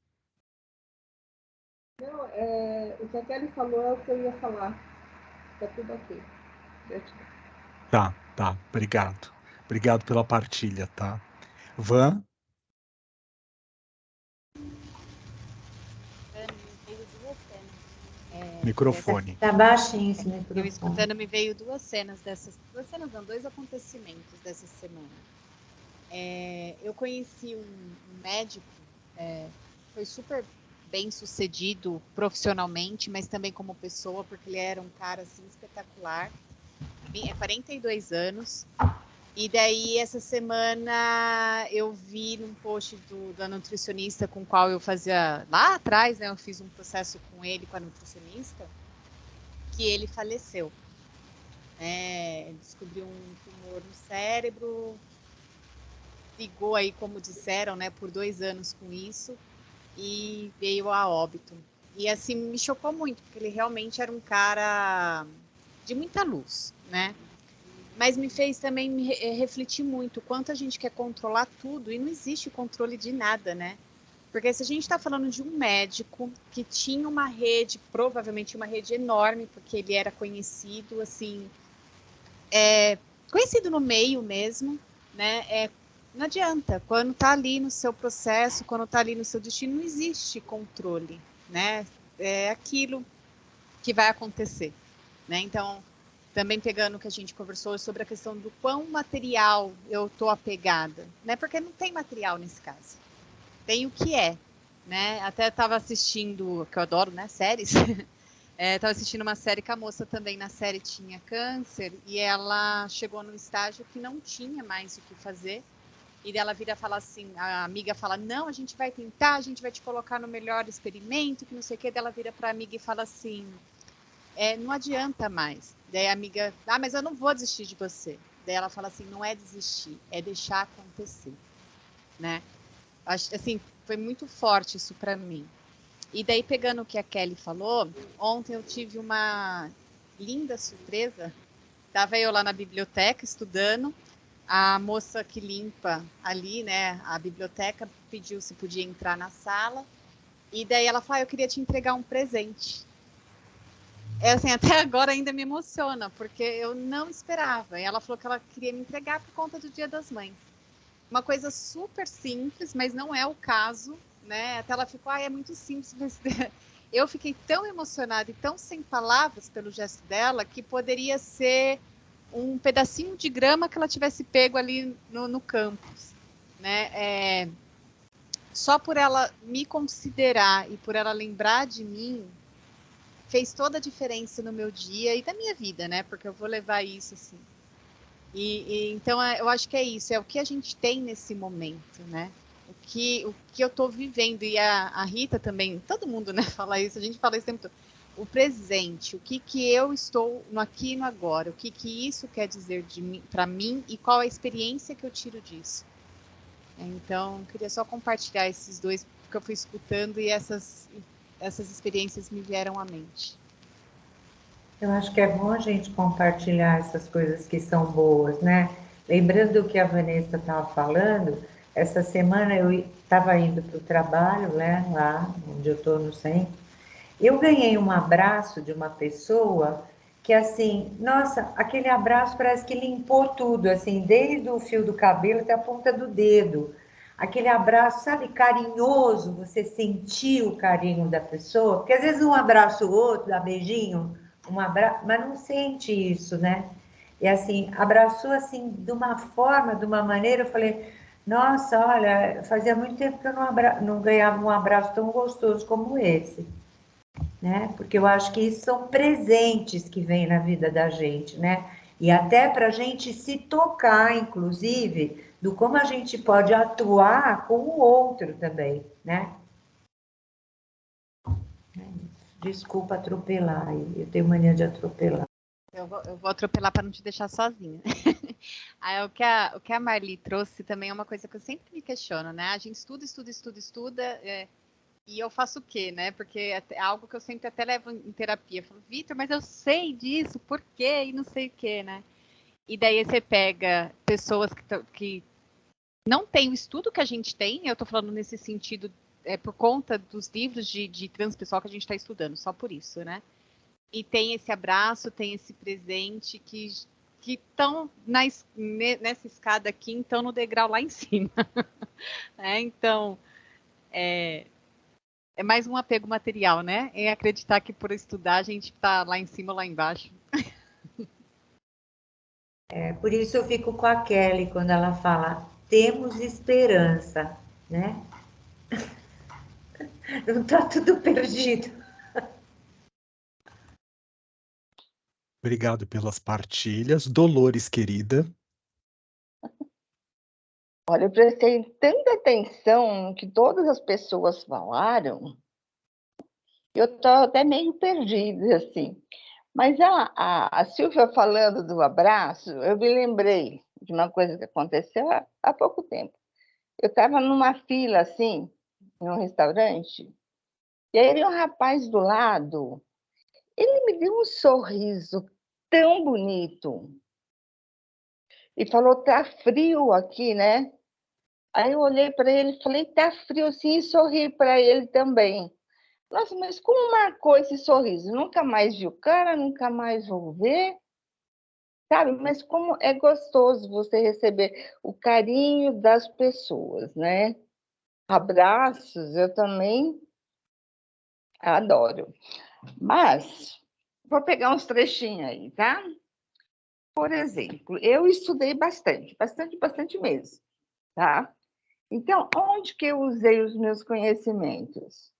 Não, o que a Kelly falou é o que eu ia falar. Tá tudo ok. Tá, obrigado. Obrigado pela partilha, tá? Van? Microfone. Tá baixinho esse Eu microfone. escutando, me veio dois acontecimentos dessa semana. Eu conheci um médico, foi super bem sucedido profissionalmente, mas também como pessoa, porque ele era um cara assim espetacular. 42 anos. E daí, essa semana, eu vi num post da nutricionista com o qual eu fazia lá atrás, né? Eu fiz um processo com ele, com a nutricionista, que ele faleceu. Descobriu um tumor no cérebro, ligou aí, como disseram, né, por 2 anos com isso, e veio a óbito. E assim, me chocou muito, porque ele realmente era um cara de muita luz, né? Mas me fez também refletir muito o quanto a gente quer controlar tudo e não existe controle de nada, né? Porque se a gente está falando de um médico que tinha uma rede, provavelmente uma rede enorme, porque ele era conhecido, assim, conhecido no meio mesmo, né? Não adianta, quando está ali no seu processo, quando está ali no seu destino, não existe controle, né? É aquilo que vai acontecer, né? Então, também pegando o que a gente conversou sobre a questão do quão material eu estou apegada, né? Porque não tem material nesse caso, tem o que é, né? Até estava assistindo, que eu adoro, né? Séries. Estava assistindo uma série que a moça também na série tinha câncer e ela chegou num estágio que não tinha mais o que fazer. E dela vira falar assim, a amiga fala, não, a gente vai tentar, a gente vai te colocar no melhor experimento, que não sei o que. Dela vira para a amiga e fala assim, não adianta mais. Daí a amiga, mas eu não vou desistir de você. Daí ela fala assim, não é desistir, é deixar acontecer, né? Acho, assim, foi muito forte isso para mim. E daí, pegando o que a Kelly falou, ontem eu tive uma linda surpresa. Estava eu lá na biblioteca estudando, a moça que limpa ali, né, a biblioteca, pediu se podia entrar na sala, e daí ela falou, eu queria te entregar um presente. Assim, até agora ainda me emociona, porque eu não esperava. E ela falou que ela queria me entregar por conta do Dia das Mães. Uma coisa super simples, mas não é o caso, né? Até ela ficou, é muito simples. Mas eu fiquei tão emocionada e tão sem palavras pelo gesto dela, que poderia ser um pedacinho de grama que ela tivesse pego ali no campus, né? Só por ela me considerar e por ela lembrar de mim, fez toda a diferença no meu dia e da minha vida, né? Porque eu vou levar isso assim. Então, eu acho que é isso, é o que a gente tem nesse momento, né? O que eu estou vivendo, e a Rita também, todo mundo, né, fala isso, a gente fala isso o tempo todo. O presente, o que eu estou no aqui e no agora, o que isso quer dizer para mim e qual a experiência que eu tiro disso. Então, eu queria só compartilhar esses dois, porque eu fui escutando e essas experiências me vieram à mente. Eu acho que é bom a gente compartilhar essas coisas que são boas, né? Lembrando o que a Vanessa estava falando, essa semana eu estava indo para o trabalho, né, lá onde eu estou no centro. Eu ganhei um abraço de uma pessoa que, assim, nossa, aquele abraço parece que limpou tudo, assim, desde o fio do cabelo até a ponta do dedo. Aquele abraço, sabe, carinhoso, você sentiu o carinho da pessoa, porque às vezes um abraça o outro, dá beijinho, um abraço, mas não sente isso, né? E assim, abraçou assim de uma forma, de uma maneira, eu falei, nossa, olha, fazia muito tempo que eu não ganhava um abraço tão gostoso como esse, né? Porque eu acho que isso são presentes que vêm na vida da gente, né? E até para a gente se tocar, inclusive, do como a gente pode atuar com o outro também, né? Desculpa atropelar, eu tenho mania de atropelar. Eu vou atropelar para não te deixar sozinha. Aí, o que a Marli trouxe também é uma coisa que eu sempre me questiono, né? A gente estuda, e eu faço o quê, né? Porque é algo que eu sempre até levo em terapia. Eu falo, Vitor, mas eu sei disso, por quê? E não sei o quê, né? E daí você pega pessoas que não têm o estudo que a gente tem, eu tô falando nesse sentido, por conta dos livros de transpessoal que a gente está estudando, só por isso, né? E tem esse abraço, tem esse presente que estão nessa escada aqui, então no degrau lá em cima. Então, é É mais um apego material, né? Em acreditar que por estudar a gente está lá em cima ou lá embaixo. Por isso eu fico com a Kelly quando ela fala, temos esperança, né? Não está tudo perdido. Obrigado pelas partilhas. Dolores, querida. Olha, eu prestei tanta atenção no que todas as pessoas falaram, eu estou até meio perdida, assim. Mas a Silvia falando do abraço, eu me lembrei de uma coisa que aconteceu há pouco tempo. Eu estava numa fila, assim, num restaurante, e aí veio um rapaz do lado, ele me deu um sorriso tão bonito, e falou, tá frio aqui, né? Aí eu olhei para ele e falei, tá frio sim, e sorri para ele também. Nossa, mas como marcou esse sorriso? Nunca mais vi o cara, nunca mais vou ver, sabe? Mas como é gostoso você receber o carinho das pessoas, né? Abraços, eu também adoro. Mas vou pegar uns trechinhos aí, tá? Por exemplo, eu estudei bastante, bastante mesmo, tá? Então, onde que eu usei os meus conhecimentos?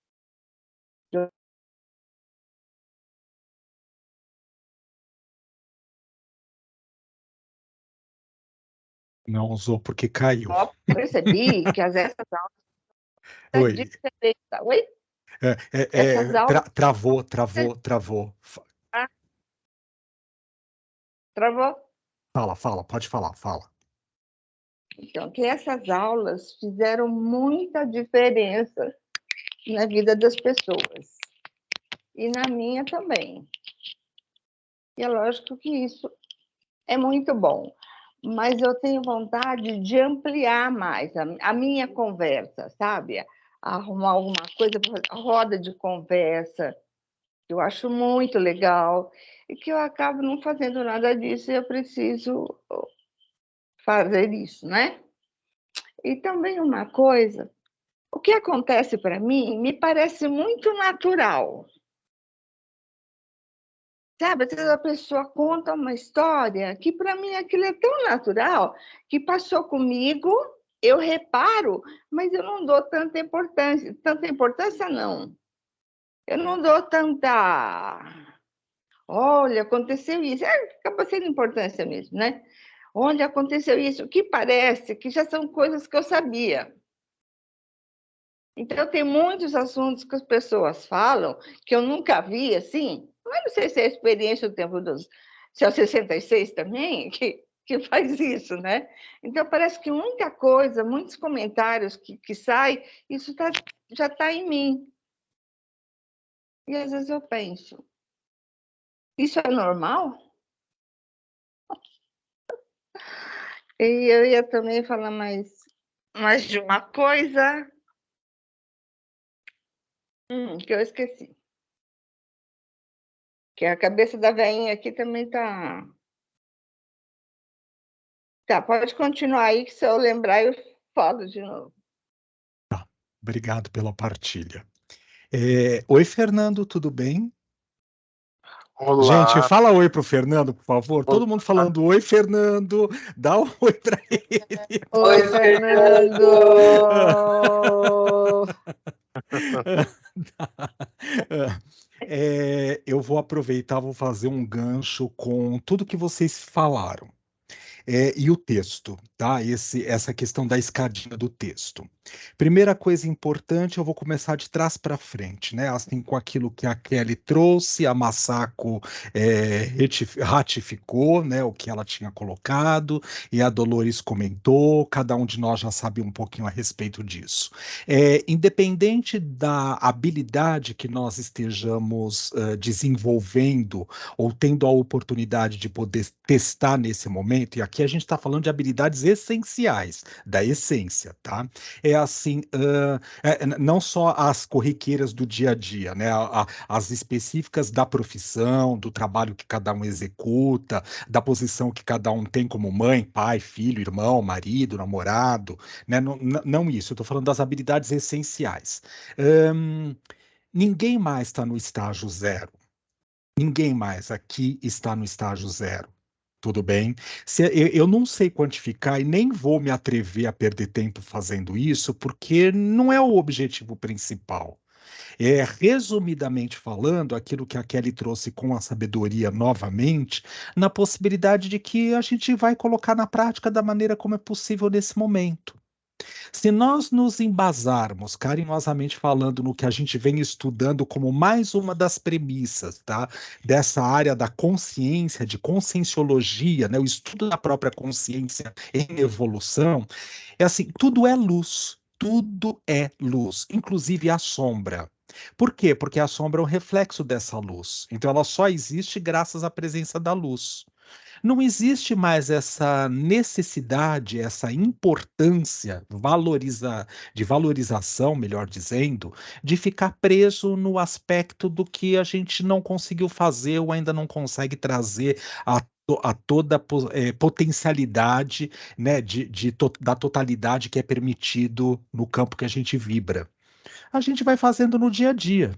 Não usou porque caiu. Eu percebi que essas aulas Oi. de Oi? Essas aulas Travou. travou. Fala, pode falar, fala. Então, que essas aulas fizeram muita diferença na vida das pessoas e na minha também. E é lógico que isso é muito bom, mas eu tenho vontade de ampliar mais a minha conversa, sabe? Arrumar alguma coisa, roda de conversa, que eu acho muito legal, e que eu acabo não fazendo nada disso e eu preciso fazer isso, né? E também uma coisa, o que acontece para mim me parece muito natural. Sabe, às vezes a pessoa conta uma história que para mim aquilo é tão natural que passou comigo, eu reparo, mas eu não dou tanta importância não. Eu não dou tanta. Olha, aconteceu isso. Acaba sendo importância mesmo, né? Olha, aconteceu isso. O que parece que já são coisas que eu sabia. Então, tem muitos assuntos que as pessoas falam que eu nunca vi, assim. Mas não sei se é a experiência do tempo dos... Se é o 66 também, que faz isso, né? Então, parece que muita coisa, muitos comentários que saem, isso já está em mim. E às vezes eu penso, isso é normal? E eu ia também falar mais de uma coisa que eu esqueci. Que a cabeça da veinha aqui também tá... Tá, pode continuar aí, que se eu lembrar eu falo de novo. Tá, obrigado pela partilha. Oi, Fernando, tudo bem? Olá. Gente, fala oi pro Fernando, por favor. Todo mundo falando oi, Fernando. Dá um oi para ele. Oi, Fernando! Eu vou aproveitar, vou fazer um gancho com tudo que vocês falaram. E o texto, tá? Essa questão da escadinha do texto. Primeira coisa importante, eu vou começar de trás para frente, né? Assim, com aquilo que a Kelly trouxe, a Masako ratificou, né? O que ela tinha colocado, e a Dolores comentou, cada um de nós já sabe um pouquinho a respeito disso. Independente da habilidade que nós estejamos desenvolvendo ou tendo a oportunidade de poder testar nesse momento, e aqui a gente está falando de habilidades essenciais, da essência, tá? é assim, não só as corriqueiras do dia a dia, né? As específicas da profissão, do trabalho que cada um executa, da posição que cada um tem como mãe, pai, filho, irmão, marido, namorado, né? Não isso, eu estou falando das habilidades essenciais. Ninguém mais está no estágio zero. Ninguém mais aqui está no estágio zero. Tudo bem? Eu não sei quantificar e nem vou me atrever a perder tempo fazendo isso, porque não é o objetivo principal. É, resumidamente falando, aquilo que a Kelly trouxe com a sabedoria novamente, na possibilidade de que a gente vai colocar na prática da maneira como é possível nesse momento. Se nós nos embasarmos, carinhosamente falando, no que a gente vem estudando como mais uma das premissas, tá? Dessa área da consciência, de conscienciologia, né? O estudo da própria consciência em evolução, é assim, tudo é luz, inclusive a sombra. Por quê? Porque a sombra é um reflexo dessa luz. Então ela só existe graças à presença da luz. Não existe mais essa necessidade, essa importância de valorização, melhor dizendo, de ficar preso no aspecto do que a gente não conseguiu fazer ou ainda não consegue trazer a toda potencialidade, né, da totalidade que é permitido no campo que a gente vibra. A gente vai fazendo no dia a dia.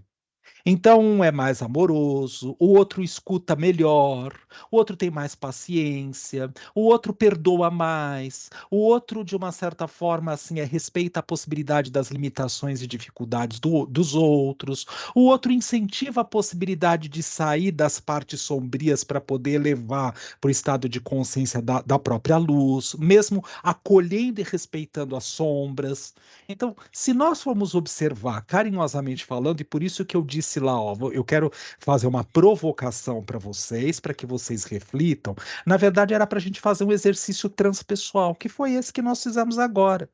Então, um é mais amoroso, o outro escuta melhor, o outro tem mais paciência, o outro perdoa mais, o outro, de uma certa forma, assim, respeita a possibilidade das limitações e dificuldades dos outros, o outro incentiva a possibilidade de sair das partes sombrias para poder levar para o estado de consciência da própria luz, mesmo acolhendo e respeitando as sombras. Então, se nós formos observar carinhosamente falando, e por isso que eu disse lá, ó, eu quero fazer uma provocação para que vocês reflitam. Na verdade, era para a gente fazer um exercício transpessoal, que foi esse que nós fizemos agora.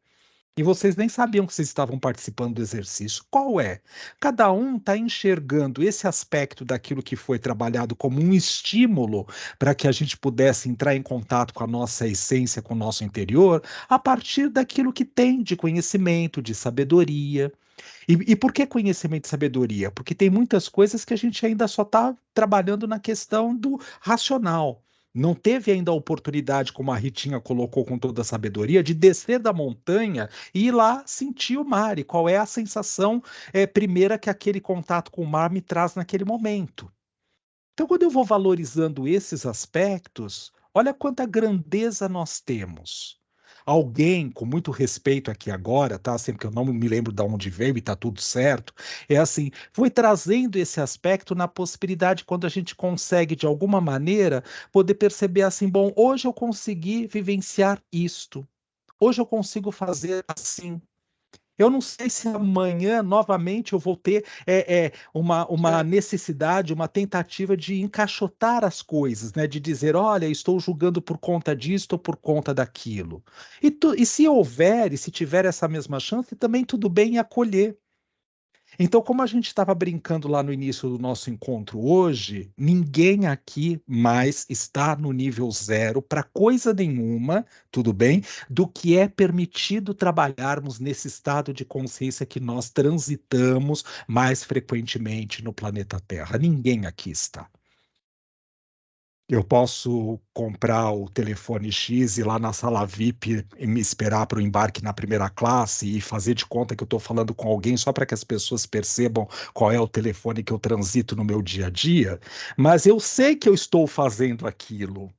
E vocês nem sabiam que vocês estavam participando do exercício. Qual é? Cada um está enxergando esse aspecto daquilo que foi trabalhado como um estímulo para que a gente pudesse entrar em contato com a nossa essência, com o nosso interior, a partir daquilo que tem de conhecimento, de sabedoria. E por que conhecimento e sabedoria? Porque tem muitas coisas que a gente ainda só está trabalhando na questão do racional. Não teve ainda a oportunidade, como a Ritinha colocou com toda a sabedoria, de descer da montanha e ir lá sentir o mar. E qual é a sensação primeira que aquele contato com o mar me traz naquele momento. Então, quando eu vou valorizando esses aspectos, olha quanta grandeza nós temos. Alguém, com muito respeito aqui agora, tá? Sempre que eu não me lembro de onde veio e tá tudo certo, é assim, foi trazendo esse aspecto na possibilidade, quando a gente consegue, de alguma maneira, poder perceber assim, bom, hoje eu consegui vivenciar isto, hoje eu consigo fazer assim. Eu não sei se amanhã, novamente, eu vou ter uma necessidade, uma tentativa de encaixotar as coisas, né? De dizer, olha, estou julgando por conta disto ou por conta daquilo. E se houver, e se tiver essa mesma chance, também tudo bem em acolher. Então, como a gente estava brincando lá no início do nosso encontro hoje, ninguém aqui mais está no nível zero para coisa nenhuma, tudo bem? Do que é permitido trabalharmos nesse estado de consciência que nós transitamos mais frequentemente no planeta Terra. Ninguém aqui está. Eu posso comprar o telefone X e ir lá na sala VIP e me esperar para o embarque na primeira classe e fazer de conta que eu estou falando com alguém só para que as pessoas percebam qual é o telefone que eu transito no meu dia a dia, mas eu sei que eu estou fazendo aquilo.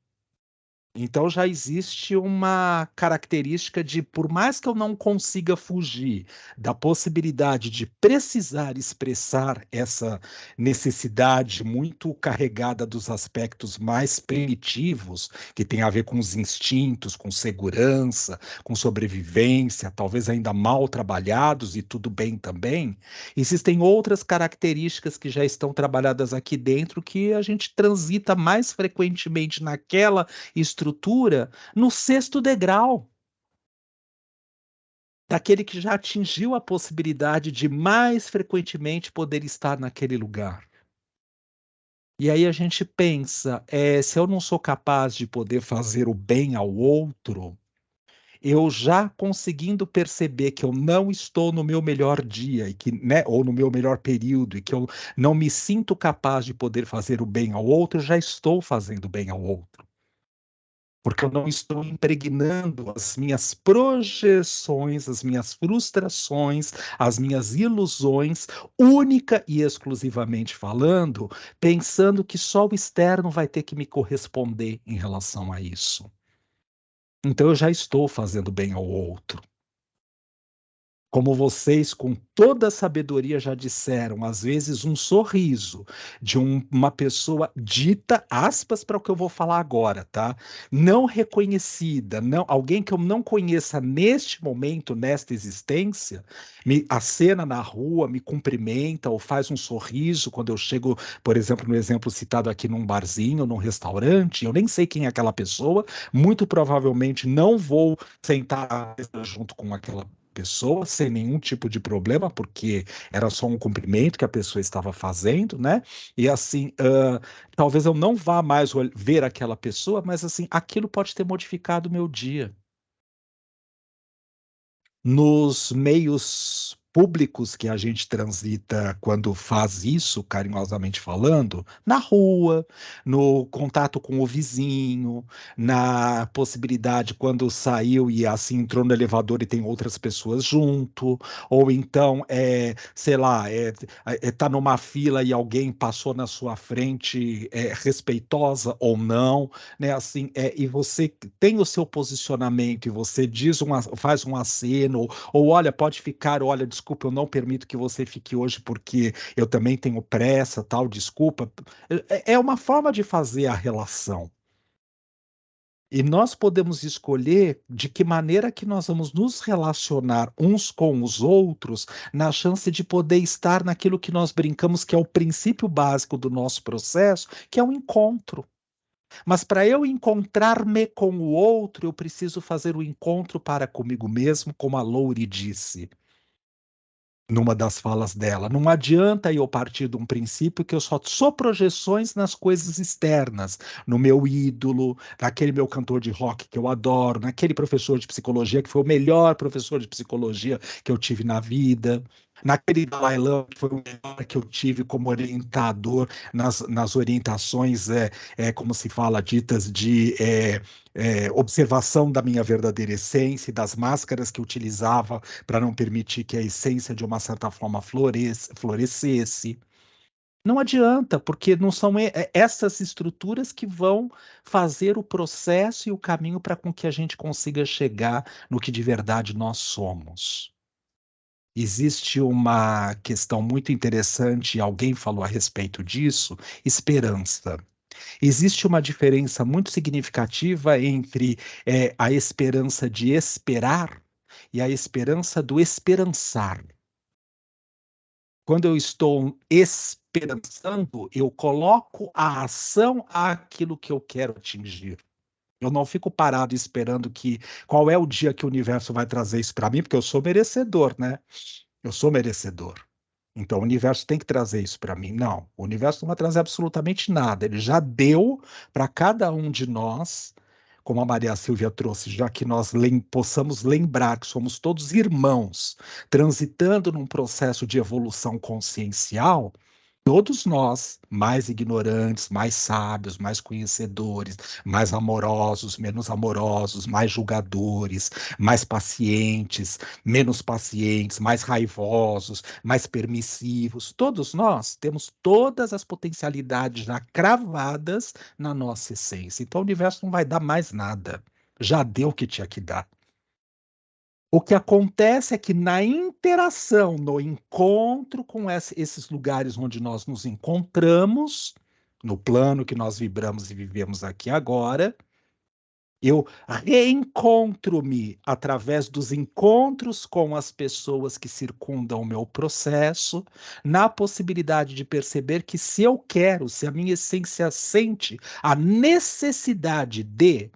Então já existe uma característica de, por mais que eu não consiga fugir da possibilidade de precisar expressar essa necessidade muito carregada dos aspectos mais primitivos, que tem a ver com os instintos, com segurança, com sobrevivência, talvez ainda mal trabalhados e tudo bem também, existem outras características que já estão trabalhadas aqui dentro que a gente transita mais frequentemente naquela estrutura no sexto degrau, daquele que já atingiu a possibilidade de mais frequentemente poder estar naquele lugar. E aí a gente pensa, se eu não sou capaz de poder fazer o bem ao outro, eu já conseguindo perceber que eu não estou no meu melhor dia, e que, né, ou no meu melhor período, e que eu não me sinto capaz de poder fazer o bem ao outro, eu já estou fazendo bem ao outro. Porque eu não estou impregnando as minhas projeções, as minhas frustrações, as minhas ilusões, única e exclusivamente falando, pensando que só o externo vai ter que me corresponder em relação a isso. Então eu já estou fazendo bem ao outro. Como vocês, com toda a sabedoria, já disseram, às vezes um sorriso de uma pessoa dita, aspas, para o que eu vou falar agora, tá? Não reconhecida, não, alguém que eu não conheça neste momento, nesta existência, me acena na rua, me cumprimenta ou faz um sorriso quando eu chego, por exemplo, no exemplo citado aqui num barzinho, num restaurante, eu nem sei quem é aquela pessoa, muito provavelmente não vou sentar junto com aquela pessoa sem nenhum tipo de problema, porque era só um cumprimento que a pessoa estava fazendo, né? E assim, talvez eu não vá mais ver aquela pessoa, mas assim, aquilo pode ter modificado o meu dia. Nos meios públicos que a gente transita quando faz isso, carinhosamente falando, na rua, no contato com o vizinho, na possibilidade quando saiu e assim entrou no elevador e tem outras pessoas junto, ou então sei lá, tá numa fila e alguém passou na sua frente, respeitosa ou não, né? Assim, e você tem o seu posicionamento e você faz um aceno, ou olha, pode ficar, olha, desculpa, eu não permito que você fique hoje porque eu também tenho pressa, tal, desculpa. É uma forma de fazer a relação. E nós podemos escolher de que maneira que nós vamos nos relacionar uns com os outros, na chance de poder estar naquilo que nós brincamos que é o princípio básico do nosso processo, que é o encontro. Mas para eu encontrar-me com o outro, eu preciso fazer o encontro para comigo mesmo, como a Loure disse numa das falas dela. Não adianta eu partir de um princípio que eu só sou projeções nas coisas externas, no meu ídolo, naquele meu cantor de rock que eu adoro, naquele professor de psicologia que foi o melhor professor de psicologia que eu tive na vida, naquele Dalai Lama que foi o melhor que eu tive como orientador nas orientações, como se fala, ditas de observação da minha verdadeira essência, das máscaras que eu utilizava para não permitir que a essência, de uma certa forma, florescesse. Não adianta, porque não são essas estruturas que vão fazer o processo e o caminho para com que a gente consiga chegar no que de verdade nós somos. Existe uma questão muito interessante, e alguém falou a respeito disso, esperança. Existe uma diferença muito significativa entre a esperança de esperar e a esperança do esperançar. Quando eu estou esperançando, eu coloco a ação àquilo que eu quero atingir. Eu não fico parado esperando qual é o dia que o universo vai trazer isso para mim, porque eu sou merecedor, né? Eu sou merecedor. Então o universo tem que trazer isso para mim. Não, o universo não vai trazer absolutamente nada. Ele já deu para cada um de nós, como a Maria Silvia trouxe, já que nós possamos lembrar que somos todos irmãos, transitando num processo de evolução consciencial. Todos nós, mais ignorantes, mais sábios, mais conhecedores, mais amorosos, menos amorosos, mais julgadores, mais pacientes, menos pacientes, mais raivosos, mais permissivos, todos nós temos todas as potencialidades já cravadas na nossa essência. Então o universo não vai dar mais nada. Já deu o que tinha que dar. O que acontece é que na interação, no encontro com esses lugares onde nós nos encontramos, no plano que nós vibramos e vivemos aqui agora, eu reencontro-me através dos encontros com as pessoas que circundam o meu processo, na possibilidade de perceber que se eu quero, se a minha essência sente a necessidade de,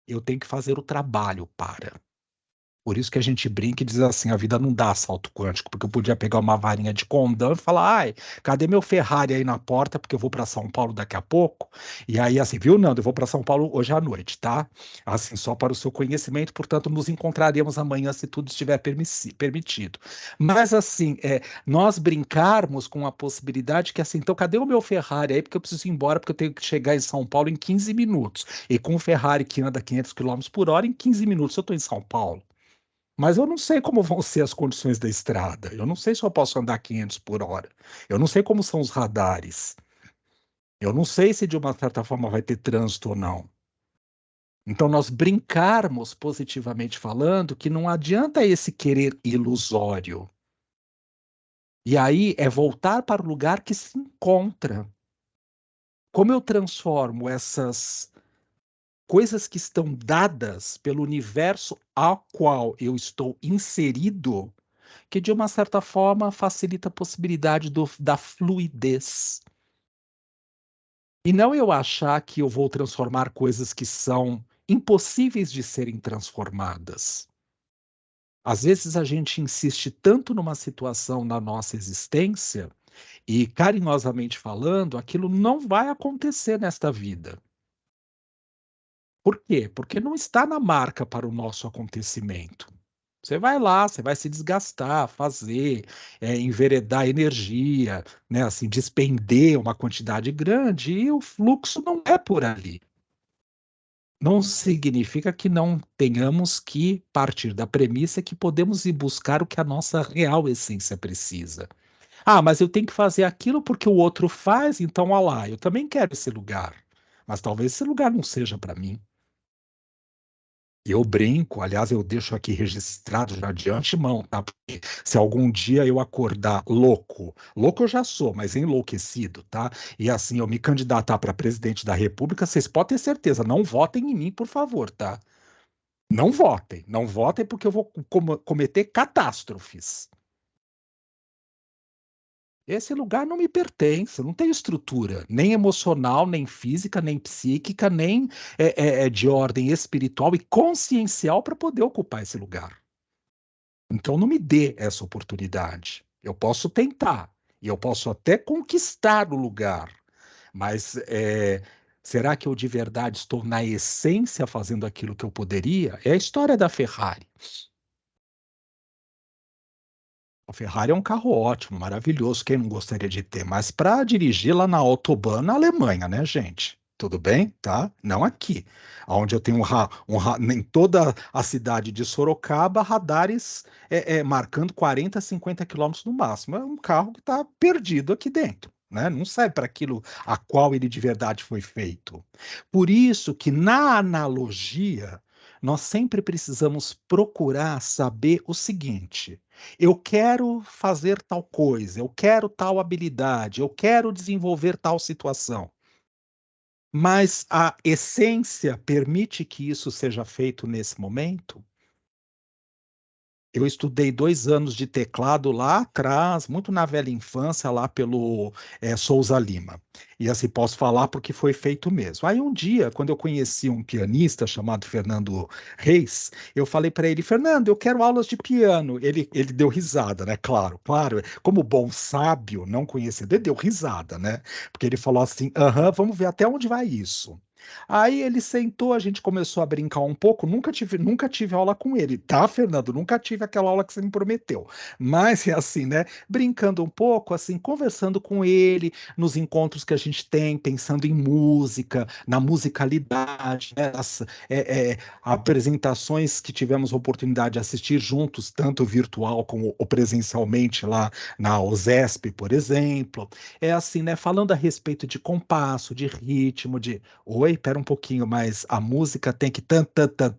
eu tenho que fazer o trabalho para. Por isso que a gente brinca e diz assim, a vida não dá salto quântico, porque eu podia pegar uma varinha de condão e falar, ai, cadê meu Ferrari aí na porta, porque eu vou para São Paulo daqui a pouco, e aí assim, viu, Nando, eu vou para São Paulo hoje à noite, tá? Assim, só para o seu conhecimento, portanto, nos encontraremos amanhã se tudo estiver permitido. Mas assim, nós brincarmos com a possibilidade que assim, então cadê o meu Ferrari aí, porque eu preciso ir embora, porque eu tenho que chegar em São Paulo em 15 minutos, e com o Ferrari que anda 500 quilômetros por hora, em 15 minutos eu estou em São Paulo. Mas eu não sei como vão ser as condições da estrada. Eu não sei se eu posso andar 500 por hora. Eu não sei como são os radares. Eu não sei se de uma certa forma vai ter trânsito ou não. Então, nós brincarmos positivamente falando que não adianta esse querer ilusório. E aí é voltar para o lugar que se encontra. Como eu transformo essas coisas que estão dadas pelo universo ao qual eu estou inserido, que de uma certa forma facilita a possibilidade da fluidez. E não eu achar que eu vou transformar coisas que são impossíveis de serem transformadas. Às vezes a gente insiste tanto numa situação na nossa existência e, carinhosamente falando, aquilo não vai acontecer nesta vida. Por quê? Porque não está na marca para o nosso acontecimento. Você vai lá, você vai se desgastar, fazer, enveredar energia, né, assim, despender uma quantidade grande e o fluxo não é por ali. Não significa que não tenhamos que partir da premissa que podemos ir buscar o que a nossa real essência precisa. Ah, mas eu tenho que fazer aquilo porque o outro faz, então, olha lá, eu também quero esse lugar. Mas talvez esse lugar não seja para mim. Eu brinco, aliás, eu deixo aqui registrado já de antemão, tá? Porque se algum dia eu acordar louco, louco eu já sou, mas enlouquecido, tá? E assim, eu me candidatar para presidente da República, vocês podem ter certeza, não votem em mim, por favor, tá? Não votem, não votem porque eu vou cometer catástrofes. Esse lugar não me pertence, não tem estrutura, nem emocional, nem física, nem psíquica, nem de ordem espiritual e consciencial para poder ocupar esse lugar. Então não me dê essa oportunidade. Eu posso tentar, e eu posso até conquistar o lugar, mas será que eu de verdade estou na essência fazendo aquilo que eu poderia? É a história da Ferrari. A Ferrari é um carro ótimo, maravilhoso, quem não gostaria de ter, mas para dirigir lá na Autobahn, na Alemanha, né, gente? Tudo bem, tá? Não aqui, onde eu tenho em toda a cidade de Sorocaba, radares marcando 40, 50 quilômetros no máximo. É um carro que está perdido aqui dentro, né? Não serve para aquilo a qual ele de verdade foi feito. Por isso que na analogia, nós sempre precisamos procurar saber o seguinte: eu quero fazer tal coisa, eu quero tal habilidade, eu quero desenvolver tal situação. Mas a essência permite que isso seja feito nesse momento? Eu estudei 2 anos de teclado lá atrás, muito na velha infância, lá pelo Souza Lima. E assim, posso falar porque foi feito mesmo. Aí um dia, quando eu conheci um pianista chamado Fernando Reis, eu falei para ele, Fernando, eu quero aulas de piano. Ele deu risada, né? Claro, claro. Como bom sábio, não conhecedor, ele deu risada, né? Porque ele falou assim, aham, vamos ver até onde vai isso. Aí ele sentou, a gente começou a brincar um pouco. Nunca tive aula com ele, tá, Fernando? Nunca tive aquela aula que você me prometeu. Mas é assim, né? Brincando um pouco, assim, conversando com ele, nos encontros que a gente tem, pensando em música, na musicalidade, né? Apresentações que tivemos a oportunidade de assistir juntos, tanto virtual como presencialmente lá na OSESP, por exemplo. É assim, né? Falando a respeito de compasso, de ritmo, de oi, pera um pouquinho, mas a música tem que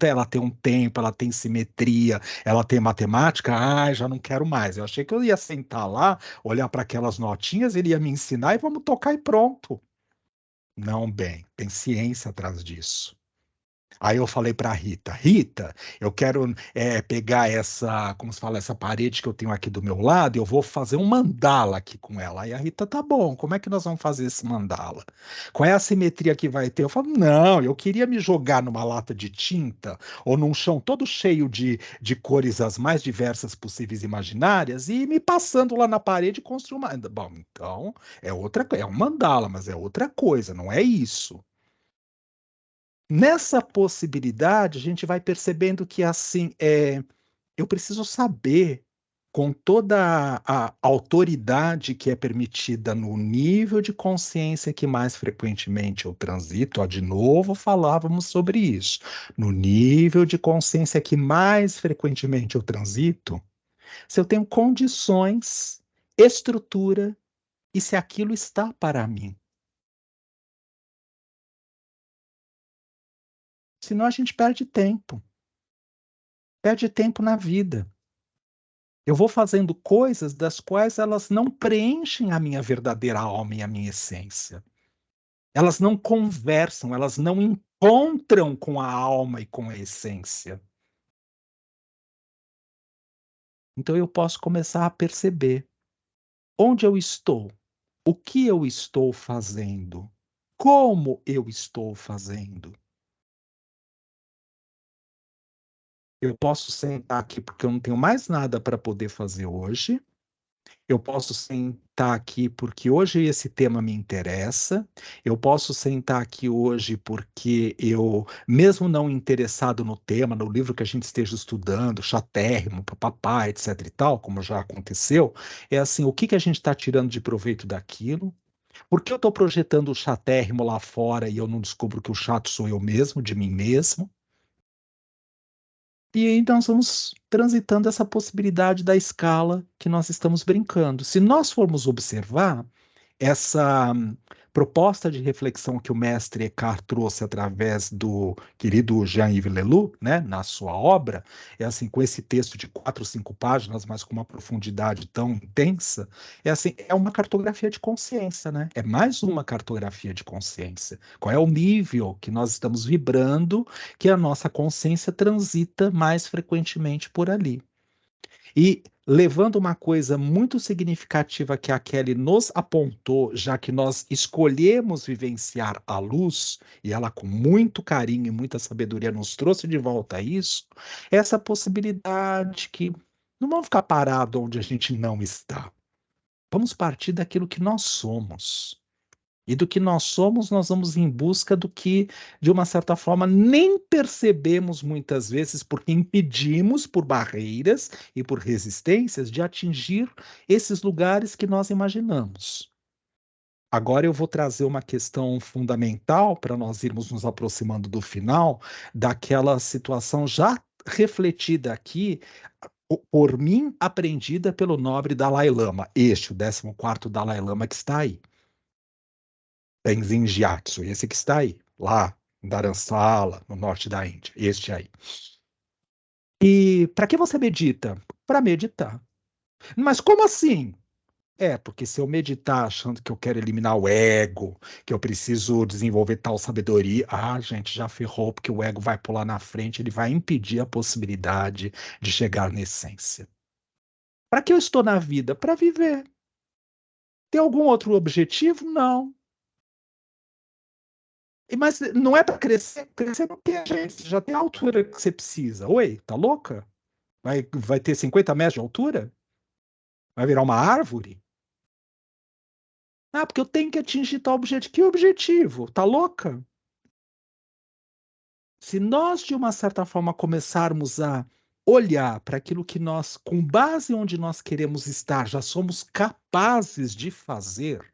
ela tem um tempo, ela tem simetria, ela tem matemática. Ai, já não quero mais. Eu achei que eu ia sentar lá, olhar para aquelas notinhas, ele ia me ensinar e vamos tocar e pronto. Não, bem, tem ciência atrás disso. Aí eu falei para Rita, eu quero pegar essa, como se fala, essa parede que eu tenho aqui do meu lado, e eu vou fazer um mandala aqui com ela. Aí a Rita, tá bom, como é que nós vamos fazer esse mandala? Qual é a simetria que vai ter? Eu falo, não, eu queria me jogar numa lata de tinta ou num chão todo cheio de cores as mais diversas possíveis e imaginárias e ir me passando lá na parede e construir uma. Bom, então é um mandala, mas é outra coisa, não é isso. Nessa possibilidade, a gente vai percebendo que assim, eu preciso saber, com toda a autoridade que é permitida no nível de consciência que mais frequentemente eu transito, ó, de novo falávamos sobre isso, no nível de consciência que mais frequentemente eu transito, se eu tenho condições, estrutura e se aquilo está para mim. Senão a gente perde tempo na vida. Eu vou fazendo coisas das quais elas não preenchem a minha verdadeira alma e a minha essência. Elas não conversam, elas não encontram com a alma e com a essência. Então eu posso começar a perceber onde eu estou, o que eu estou fazendo, como eu estou fazendo. Eu posso sentar aqui porque eu não tenho mais nada para poder fazer hoje. Eu posso sentar aqui porque hoje esse tema me interessa. Eu posso sentar aqui hoje porque eu, mesmo não interessado no tema, no livro que a gente esteja estudando, chatérrimo, papapá, etc e tal, como já aconteceu, é assim, o que que a gente está tirando de proveito daquilo? Por que eu estou projetando o chatérrimo lá fora e eu não descubro que o chato sou eu mesmo, de mim mesmo? E aí nós vamos transitando essa possibilidade da escala que nós estamos brincando. Se nós formos observar essa proposta de reflexão que o mestre Eckhart trouxe através do querido Jean-Yves Leloup, né, na sua obra, é assim, com esse texto de 4, 5 páginas, mas com uma profundidade tão intensa, é assim, é uma cartografia de consciência, né? É mais uma cartografia de consciência. Qual é o nível que nós estamos vibrando, que a nossa consciência transita mais frequentemente por ali. E levando uma coisa muito significativa que a Kelly nos apontou, já que nós escolhemos vivenciar a luz, e ela com muito carinho e muita sabedoria nos trouxe de volta a isso, essa possibilidade que não vamos ficar parados onde a gente não está. Vamos partir daquilo que nós somos. E do que nós somos, nós vamos em busca do que, de uma certa forma, nem percebemos muitas vezes, porque impedimos por barreiras e por resistências de atingir esses lugares que nós imaginamos. Agora eu vou trazer uma questão fundamental para nós irmos nos aproximando do final, daquela situação já refletida aqui, por mim, aprendida pelo nobre Dalai Lama, o 14º Dalai Lama que está aí. Tenzin Gyatso, esse que está aí, lá em Dharamsala, no norte da Índia, este aí. E para que você medita? Para meditar. Mas como assim? Porque se eu meditar achando que eu quero eliminar o ego, que eu preciso desenvolver tal sabedoria, gente, já ferrou, porque o ego vai pular na frente, ele vai impedir a possibilidade de chegar na essência. Para que eu estou na vida? Para viver. Tem algum outro objetivo? Não. Mas não é para crescer. Crescer não tem, gente. Já tem a altura que você precisa. Oi, tá louca? Vai ter 50 metros de altura? Vai virar uma árvore? Porque eu tenho que atingir tal objetivo. Que objetivo? Tá louca? Se nós, de uma certa forma, começarmos a olhar para aquilo que nós, com base onde nós queremos estar, já somos capazes de fazer,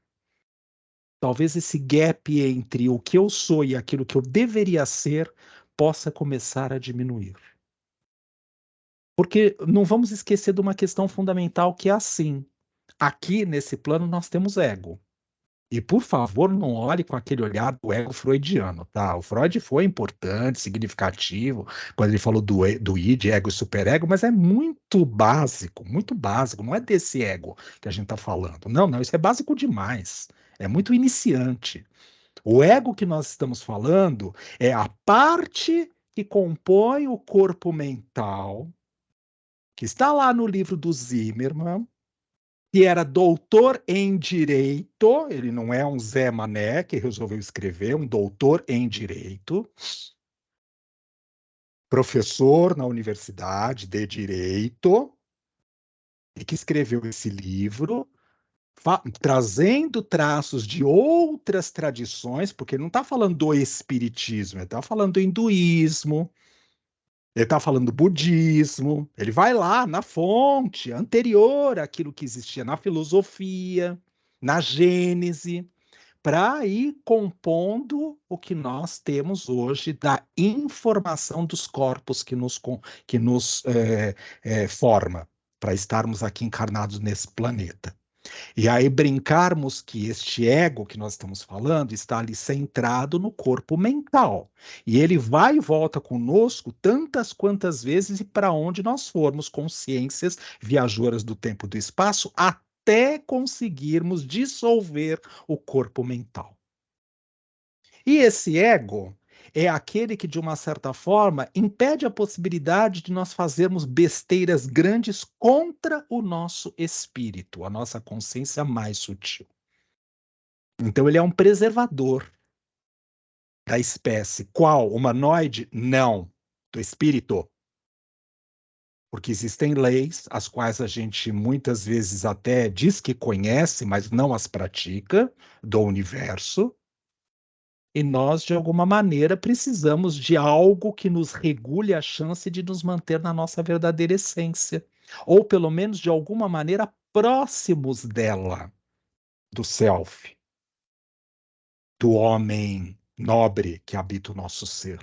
talvez esse gap entre o que eu sou e aquilo que eu deveria ser possa começar a diminuir. Porque não vamos esquecer de uma questão fundamental que é assim. Aqui, nesse plano, nós temos ego. E, por favor, não olhe com aquele olhar do ego freudiano, tá? O Freud foi importante, significativo, quando ele falou do id, ego e superego, mas é muito básico, não é desse ego que a gente está falando. Não, isso é básico demais, é muito iniciante. O ego que nós estamos falando é a parte que compõem o corpo mental, que está lá no livro do Zimmermann, que era doutor em direito, ele não é um Zé Mané que resolveu escrever, um doutor em direito, professor na universidade de direito, e que escreveu esse livro, trazendo traços de outras tradições, porque ele não está falando do espiritismo, ele está falando do hinduísmo, ele está falando do budismo, ele vai lá na fonte anterior àquilo que existia na filosofia, na Gênese, para ir compondo o que nós temos hoje da informação dos corpos que nos forma, para estarmos aqui encarnados nesse planeta. E aí brincarmos que este ego que nós estamos falando está ali centrado no corpo mental. E ele vai e volta conosco tantas quantas vezes e para onde nós formos, consciências viajoras do tempo e do espaço, até conseguirmos dissolver o corpo mental. E esse ego é aquele que, de uma certa forma, impede a possibilidade de nós fazermos besteiras grandes contra o nosso espírito, a nossa consciência mais sutil. Então, ele é um preservador da espécie. Qual? Humanoide? Não. Do espírito. Porque existem leis, as quais a gente muitas vezes até diz que conhece, mas não as pratica, do universo. E nós, de alguma maneira, precisamos de algo que nos regule a chance de nos manter na nossa verdadeira essência. Ou, pelo menos, de alguma maneira, próximos dela, do self, do homem nobre que habita o nosso ser,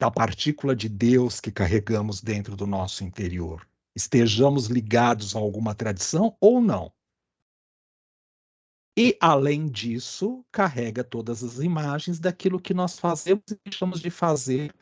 da partícula de Deus que carregamos dentro do nosso interior. Estejamos ligados a alguma tradição ou não. E, além disso, carrega todas as imagens daquilo que nós fazemos e deixamos de fazer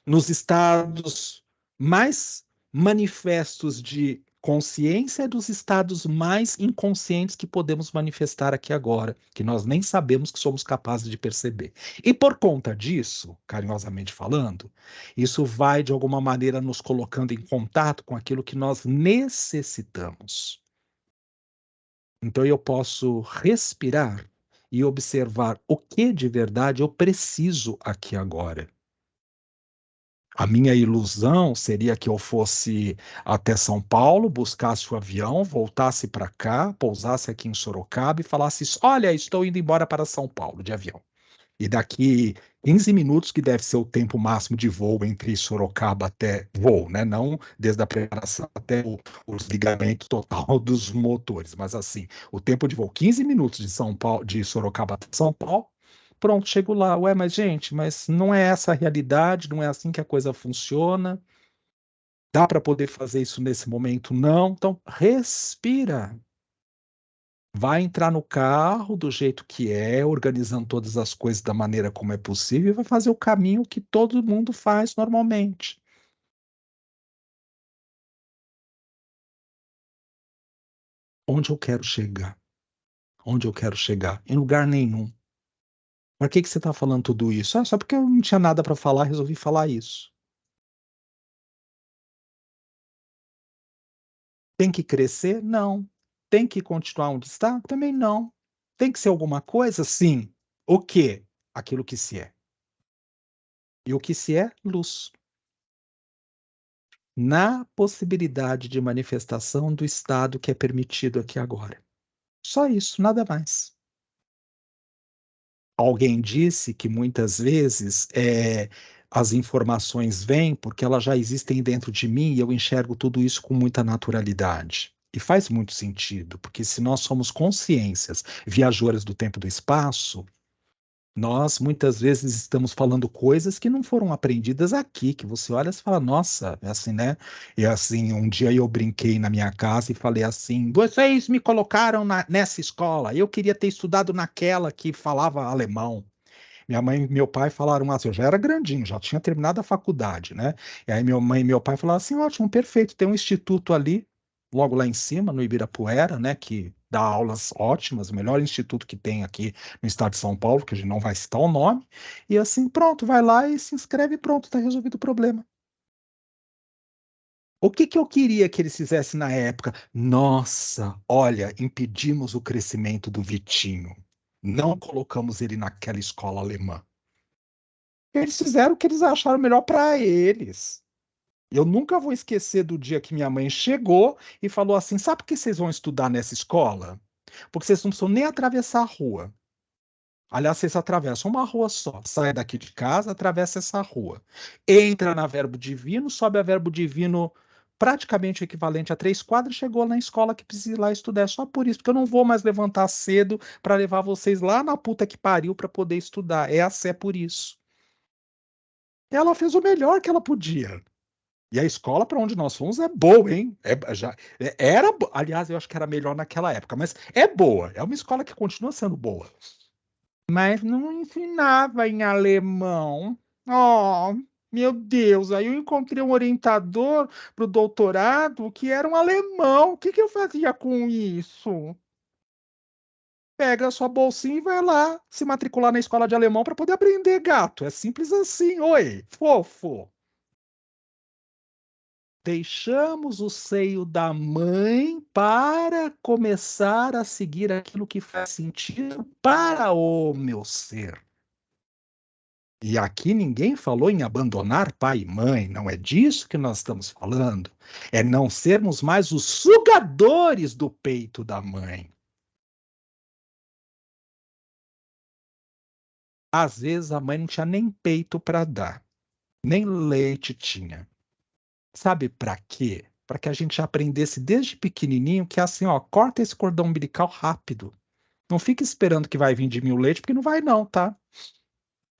nos estados mais manifestos de consciência e dos estados mais inconscientes que podemos manifestar aqui agora, que nós nem sabemos que somos capazes de perceber. E por conta disso, carinhosamente falando, isso vai, de alguma maneira, nos colocando em contato com aquilo que nós necessitamos. Então eu posso respirar e observar o que de verdade eu preciso aqui agora. A minha ilusão seria que eu fosse até São Paulo, buscasse o avião, voltasse para cá, pousasse aqui em Sorocaba e falasse: olha, estou indo embora para São Paulo de avião. E daqui 15 minutos, que deve ser o tempo máximo de voo entre Sorocaba até voo, né? Não desde a preparação até o desligamento total dos motores, mas assim, o tempo de voo, 15 minutos de São Paulo, de Sorocaba até São Paulo, pronto, chego lá. Ué, mas gente, mas não é essa a realidade, não é assim que a coisa funciona. Dá para poder fazer isso nesse momento? Não. Então, respira. Vai entrar no carro do jeito que é, organizando todas as coisas da maneira como é possível, e vai fazer o caminho que todo mundo faz normalmente. Onde eu quero chegar? Onde eu quero chegar? Em lugar nenhum. Por que você está falando tudo isso? Ah, só porque eu não tinha nada para falar, resolvi falar isso. Tem que crescer? Não. Tem que continuar onde está? Também não. Tem que ser alguma coisa? Sim. O quê? Aquilo que se é. E o que se é? Luz. Na possibilidade de manifestação do estado que é permitido aqui agora. Só isso, nada mais. Alguém disse que muitas vezes as informações vêm porque elas já existem dentro de mim e eu enxergo tudo isso com muita naturalidade. E faz muito sentido, porque se nós somos consciências viajoras do tempo e do espaço, nós muitas vezes estamos falando coisas que não foram aprendidas aqui, que você olha e fala, nossa, é assim, né? E assim, um dia eu brinquei na minha casa e falei assim, vocês me colocaram nessa escola, eu queria ter estudado naquela que falava alemão. Minha mãe e meu pai falaram assim, eu já era grandinho, já tinha terminado a faculdade, né? E aí minha mãe e meu pai falaram assim, ótimo, perfeito, tem um instituto ali, logo lá em cima, no Ibirapuera, né, que dá aulas ótimas, o melhor instituto que tem aqui no estado de São Paulo, que a gente não vai citar o nome, e assim, pronto, vai lá e se inscreve e pronto, está resolvido o problema. O que eu queria que eles fizessem na época? Nossa, olha, impedimos o crescimento do Vitinho. Não colocamos ele naquela escola alemã. Eles fizeram o que eles acharam melhor para eles. Eu nunca vou esquecer do dia que minha mãe chegou e falou assim: sabe por que vocês vão estudar nessa escola? Porque vocês não precisam nem atravessar a rua. Aliás, vocês atravessam uma rua só. Sai daqui de casa, atravessa essa rua. Entra na Verbo Divino, sobe a Verbo Divino praticamente o equivalente a 3 quadras, chegou na escola que precisa ir lá estudar. É só por isso, porque eu não vou mais levantar cedo para levar vocês lá na puta que pariu para poder estudar. É por isso. Ela fez o melhor que ela podia. E a escola para onde nós fomos é boa, hein? Aliás, eu acho que era melhor naquela época, mas é boa. É uma escola que continua sendo boa. Mas não ensinava em alemão. Oh, meu Deus, aí eu encontrei um orientador para o doutorado que era um alemão. O que eu fazia com isso? Pega a sua bolsinha e vai lá se matricular na escola de alemão para poder aprender, gato. É simples assim. Oi, fofo. Deixamos o seio da mãe para começar a seguir aquilo que faz sentido para o meu ser. E aqui ninguém falou em abandonar pai e mãe, não é disso que nós estamos falando. É não sermos mais os sugadores do peito da mãe. Às vezes a mãe não tinha nem peito para dar, nem leite tinha. Sabe para quê? Para que a gente aprendesse desde pequenininho que é assim, ó, corta esse cordão umbilical rápido. Não fica esperando que vai vir de mim o leite, porque não vai não, tá?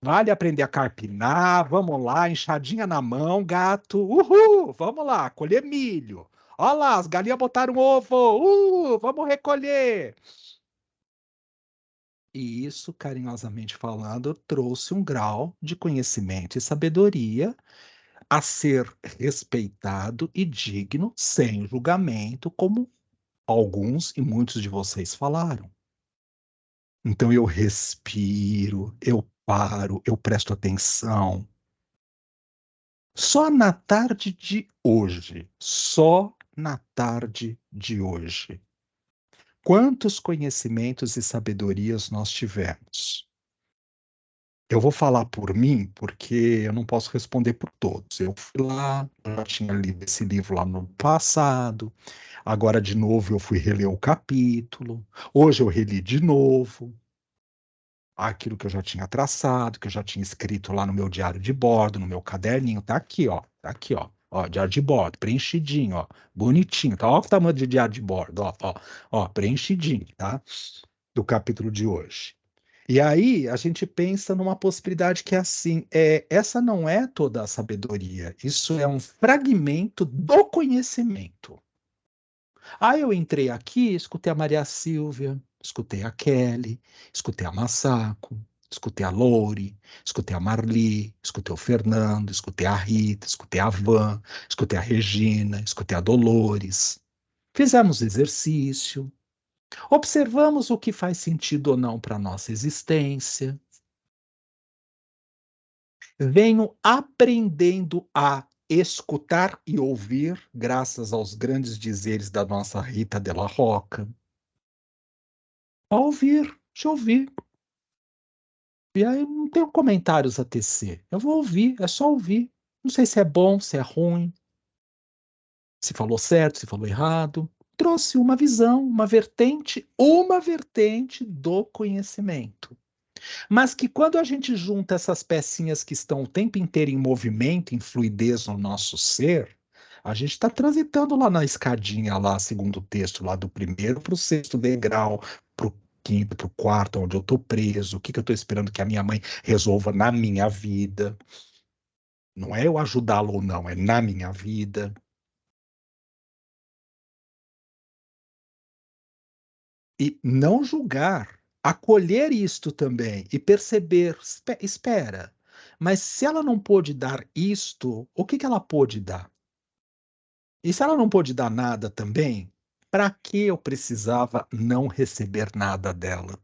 Vale aprender a carpinar, vamos lá, enxadinha na mão, gato. Uhul, vamos lá, colher milho. Olha lá, as galinhas botaram ovo. Vamos recolher. E isso, carinhosamente falando, trouxe um grau de conhecimento e sabedoria a ser respeitado e digno, sem julgamento, como alguns e muitos de vocês falaram. Então eu respiro, eu paro, eu presto atenção. Só na tarde de hoje, quantos conhecimentos e sabedorias nós tivemos? Eu vou falar por mim, porque eu não posso responder por todos. Eu fui lá, eu já tinha lido esse livro lá no passado, agora de novo eu fui reler o capítulo, hoje eu reli de novo aquilo que eu já tinha traçado, que eu já tinha escrito lá no meu diário de bordo, no meu caderninho, tá aqui, ó, diário de bordo, preenchidinho, ó, bonitinho, tá, ó o tamanho de diário de bordo, ó, preenchidinho, tá, do capítulo de hoje. E aí a gente pensa numa possibilidade que é assim, essa não é toda a sabedoria, isso é um fragmento do conhecimento. Aí eu entrei aqui, escutei a Maria Silvia, escutei a Kelly, escutei a Massaco, escutei a Lori, escutei a Marli, escutei o Fernando, escutei a Rita, escutei a Van, escutei a Regina, escutei a Dolores. Fizemos exercício, observamos o que faz sentido ou não para a nossa existência. Venho aprendendo a escutar e ouvir, graças aos grandes dizeres da nossa Rita Della Rocca. A ouvir, te ouvir. E aí não tenho comentários a tecer. Eu vou ouvir, é só ouvir. Não sei se é bom, se é ruim, se falou certo, se falou errado. Trouxe uma visão, uma vertente do conhecimento. Mas que quando a gente junta essas pecinhas que estão o tempo inteiro em movimento, em fluidez no nosso ser, a gente está transitando lá na escadinha, lá, segundo o texto, lá do primeiro para o sexto degrau, para o quinto, para o quarto, onde eu estou preso, o que eu estou esperando que a minha mãe resolva na minha vida. Não é eu ajudá-lo ou não, é na minha vida. E não julgar, acolher isto também e perceber, espera, mas se ela não pôde dar isto, o que ela pôde dar? E se ela não pôde dar nada também, Para que eu precisava não receber nada dela?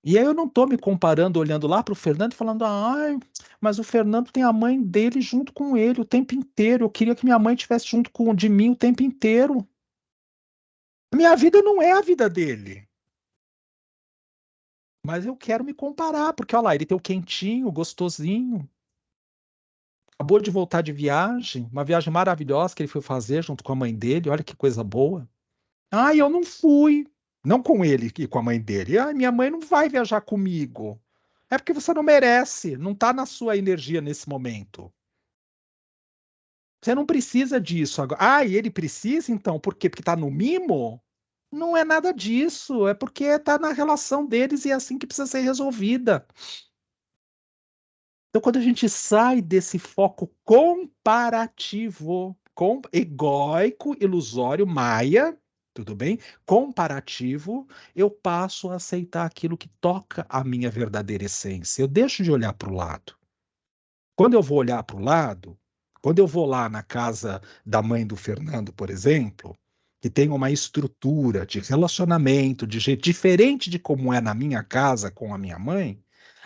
E aí eu não estou me comparando, olhando lá para o Fernando e falando: "Ai, mas o Fernando tem a mãe dele junto com ele o tempo inteiro, eu queria que minha mãe estivesse junto de mim o tempo inteiro". Minha vida não é a vida dele. Mas eu quero me comparar, porque olha lá, ele tem o quentinho, gostosinho. Acabou de voltar de viagem, uma viagem maravilhosa que ele foi fazer junto com a mãe dele, olha que coisa boa. Ah, eu não fui, não com ele e com a mãe dele. Ah, minha mãe não vai viajar comigo. É porque você não merece, não está na sua energia nesse momento. Você não precisa disso agora. Ah, e ele precisa então, por quê? Porque está no mimo? Não é nada disso, é porque está na relação deles e é assim que precisa ser resolvida. Então, quando a gente sai desse foco comparativo, egóico, ilusório, maia, tudo bem? Comparativo, eu passo a aceitar aquilo que toca a minha verdadeira essência. Eu deixo de olhar para o lado. Quando eu vou olhar para o lado, quando eu vou lá na casa da mãe do Fernando, por exemplo, que tem uma estrutura de relacionamento, de jeito diferente de como é na minha casa com a minha mãe,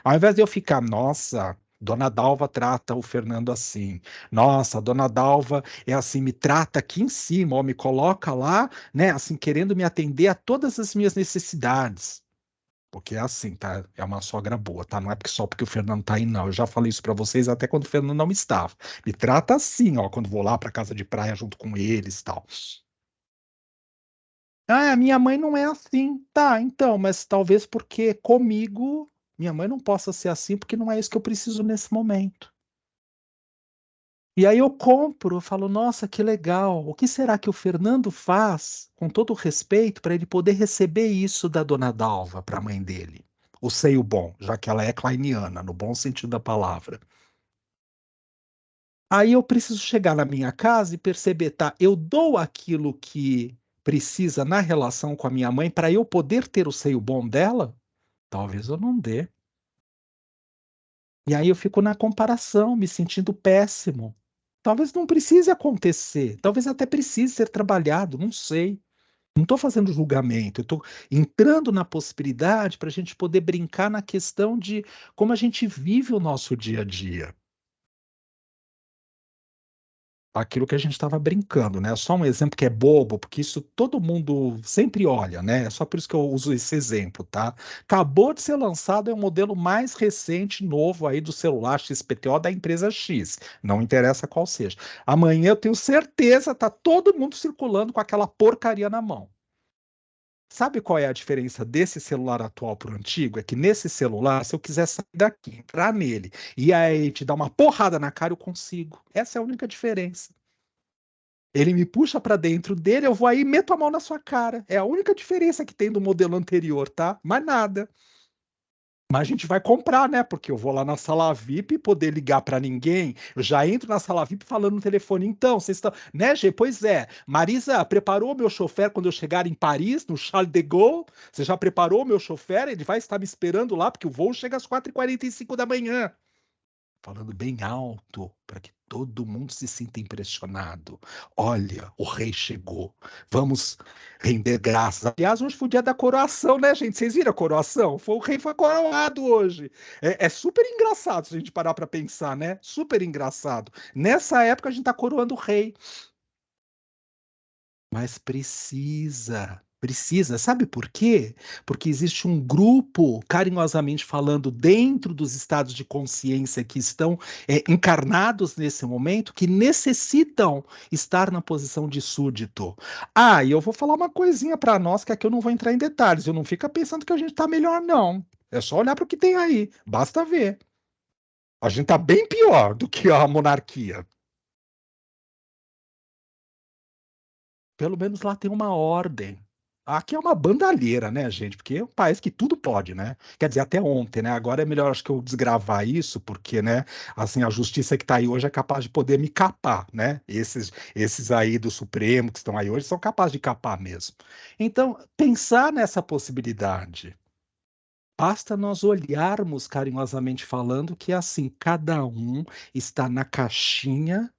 ao invés de eu ficar, nossa, Dona Dalva trata o Fernando assim, nossa, Dona Dalva é assim, me trata aqui em cima, ó, me coloca lá, né, assim, querendo me atender a todas as minhas necessidades. Porque é assim, tá? É uma sogra boa, tá? Não é só porque o Fernando tá aí, não. Eu já falei isso pra vocês até quando o Fernando não estava. Me trata assim, ó, quando vou lá pra casa de praia junto com eles e tal. Ah, a minha mãe não é assim. Tá, então, mas talvez porque comigo minha mãe não possa ser assim, porque não é isso que eu preciso nesse momento. E aí eu compro, eu falo, nossa, que legal. O que será que o Fernando faz, com todo o respeito, para ele poder receber isso da dona Dalva, para a mãe dele? O seio bom, já que ela é kleiniana, no bom sentido da palavra. Aí eu preciso chegar na minha casa e perceber, tá? Eu dou aquilo que precisa na relação com a minha mãe para eu poder ter o seio bom dela? Talvez eu não dê. E aí eu fico na comparação, me sentindo péssimo. Talvez não precise acontecer, talvez até precise ser trabalhado, não sei. Não estou fazendo julgamento, eu estou entrando na possibilidade para a gente poder brincar na questão de como a gente vive o nosso dia a dia. Aquilo que a gente estava brincando, né? Só um exemplo que é bobo, porque isso todo mundo sempre olha, né? É só por isso que eu uso esse exemplo, tá? Acabou de ser lançado é o modelo mais recente, novo aí do celular XPTO da empresa X. Não interessa qual seja. Amanhã eu tenho certeza, tá todo mundo circulando com aquela porcaria na mão. Sabe qual é a diferença desse celular atual para o antigo? É que nesse celular, se eu quiser sair daqui, entrar nele e aí te dar uma porrada na cara, eu consigo. Essa é a única diferença. Ele me puxa para dentro dele, eu vou aí e meto a mão na sua cara. É a única diferença que tem do modelo anterior, tá? Mais nada. Mas a gente vai comprar, né? Porque eu vou lá na sala VIP poder ligar para ninguém. Eu já entro na sala VIP falando no telefone. Então, vocês estão. Né, Gê? Pois é. Marisa, preparou meu chofer quando eu chegar em Paris, no Charles de Gaulle? Você já preparou meu chofer? Ele vai estar me esperando lá, porque o voo chega às 4h45 da manhã. Falando bem alto, para que todo mundo se sinta impressionado. Olha, o rei chegou. Vamos render graças. Aliás, hoje foi o dia da coroação, né, gente? Vocês viram a coroação? O rei foi coroado hoje. É super engraçado se a gente parar para pensar, né? Super engraçado. Nessa época a gente está coroando o rei. Mas precisa. Sabe por quê? Porque existe um grupo, carinhosamente falando, dentro dos estados de consciência que estão encarnados nesse momento, que necessitam estar na posição de súdito. Ah, e eu vou falar uma coisinha para nós, que aqui eu não vou entrar em detalhes. Eu não fica pensando que a gente está melhor, não. É só olhar para o que tem aí. Basta ver. A gente está bem pior do que a monarquia. Pelo menos lá tem uma ordem. Aqui é uma bandalheira, né, gente? Porque é um país que tudo pode, né? Quer dizer, até ontem, né? Agora é melhor, acho que eu desgravar isso, porque, né, assim, a justiça que está aí hoje é capaz de poder me capar, né? Esses aí do Supremo que estão aí hoje são capazes de capar mesmo. Então, pensar nessa possibilidade. Basta nós olharmos carinhosamente falando que, assim, cada um está na caixinha,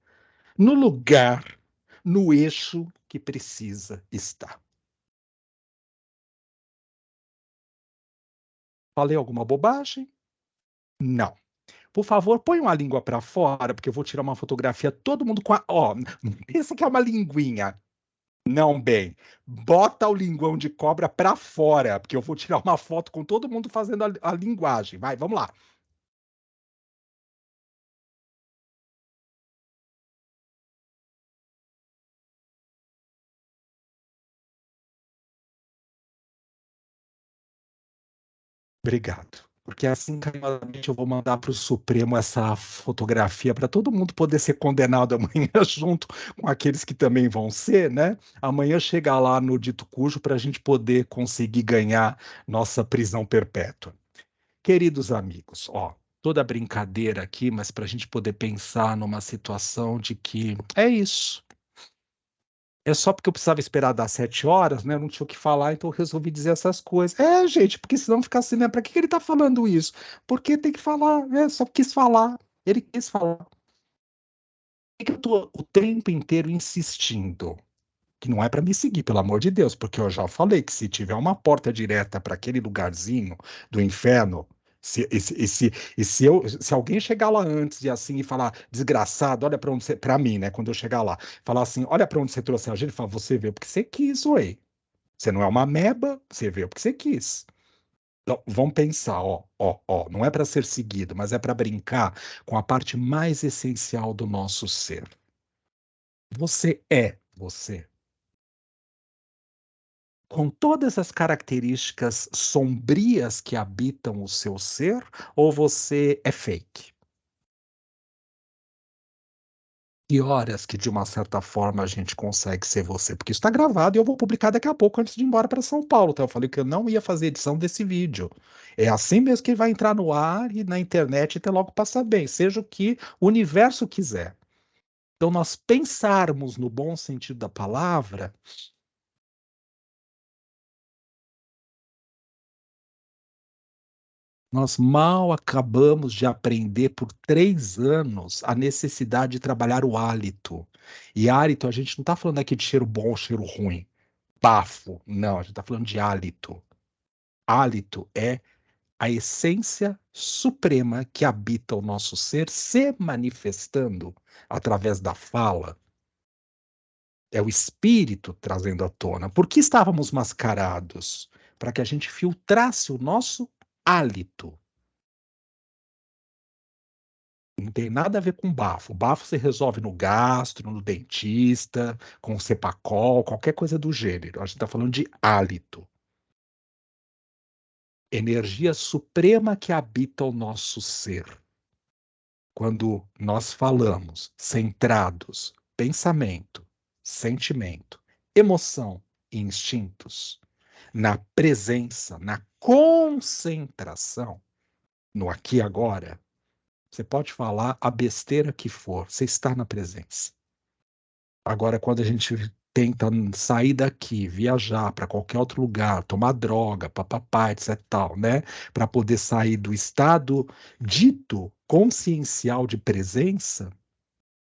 no lugar, no eixo que precisa estar. Falei alguma bobagem? Não. Por favor, põe uma língua para fora, porque eu vou tirar uma fotografia, todo mundo com a... Ó, não pensa que é uma linguinha. Não, bem. Bota o linguão de cobra para fora, porque eu vou tirar uma foto com todo mundo fazendo a linguagem. Vai, vamos lá. Obrigado. Porque assim, carinhosamente, eu vou mandar para o Supremo essa fotografia para todo mundo poder ser condenado amanhã, junto com aqueles que também vão ser, né? Amanhã chegar lá no dito cujo para a gente poder conseguir ganhar nossa prisão perpétua. Queridos amigos, ó, toda brincadeira aqui, mas para a gente poder pensar numa situação de que é isso. É só porque eu precisava esperar das 7 horas, né? Eu não tinha o que falar, então eu resolvi dizer essas coisas. É, gente, porque senão fica assim, né? Pra que ele tá falando isso? Porque tem que falar, né? Só quis falar. Ele quis falar. Por que eu tô o tempo inteiro insistindo? Que não é para me seguir, pelo amor de Deus, porque eu já falei que se tiver uma porta direta para aquele lugarzinho do inferno, se alguém chegar lá antes e assim e falar, desgraçado, olha para onde você, para mim, né, quando eu chegar lá, falar assim, olha para onde você trouxe a gente, fala, você veio porque você quis, ué. Você não é uma ameba, você veio porque você quis. Então, vamos pensar, ó, não é para ser seguido, mas é para brincar com a parte mais essencial do nosso ser. Você é você. Com todas as características sombrias que habitam o seu ser, ou você é fake? E horas que, de uma certa forma, a gente consegue ser você? Porque isso está gravado e eu vou publicar daqui a pouco antes de ir embora para São Paulo. Tá? Eu falei que eu não ia fazer edição desse vídeo. É assim mesmo que ele vai entrar no ar e na internet e até logo passar bem, seja o que o universo quiser. Então, nós pensarmos no bom sentido da palavra. Nós mal acabamos de aprender por 3 anos a necessidade de trabalhar o hálito. E hálito, a gente não está falando aqui de cheiro bom ou cheiro ruim, bafo. Não, a gente está falando de hálito. Hálito é a essência suprema que habita o nosso ser se manifestando através da fala. É o espírito trazendo à tona. Por que estávamos mascarados? Para que a gente filtrasse o nosso hálito. Não tem nada a ver com bafo. Bafo você resolve no gastro, no dentista, com Cepacol, qualquer coisa do gênero. A gente está falando de hálito. Energia suprema que habita o nosso ser. Quando nós falamos centrados, pensamento, sentimento, emoção e instintos, na presença, na concentração, no aqui e agora, você pode falar a besteira que for, você está na presença. Agora, quando a gente tenta sair daqui, viajar para qualquer outro lugar, tomar droga, papapá, etc, tal, né? Para poder sair do estado dito consciencial de presença,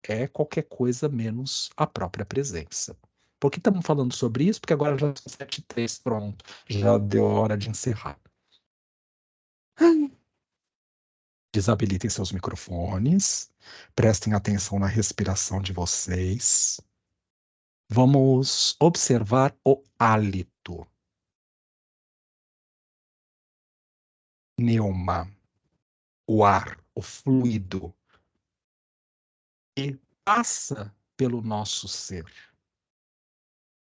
é qualquer coisa menos a própria presença. Por que estamos falando sobre isso? Porque agora já são 7h03, pronto. Já deu hora de encerrar. Desabilitem seus microfones, prestem atenção na respiração de vocês. Vamos observar o hálito. Neuma, o ar, o fluido, que passa pelo nosso ser.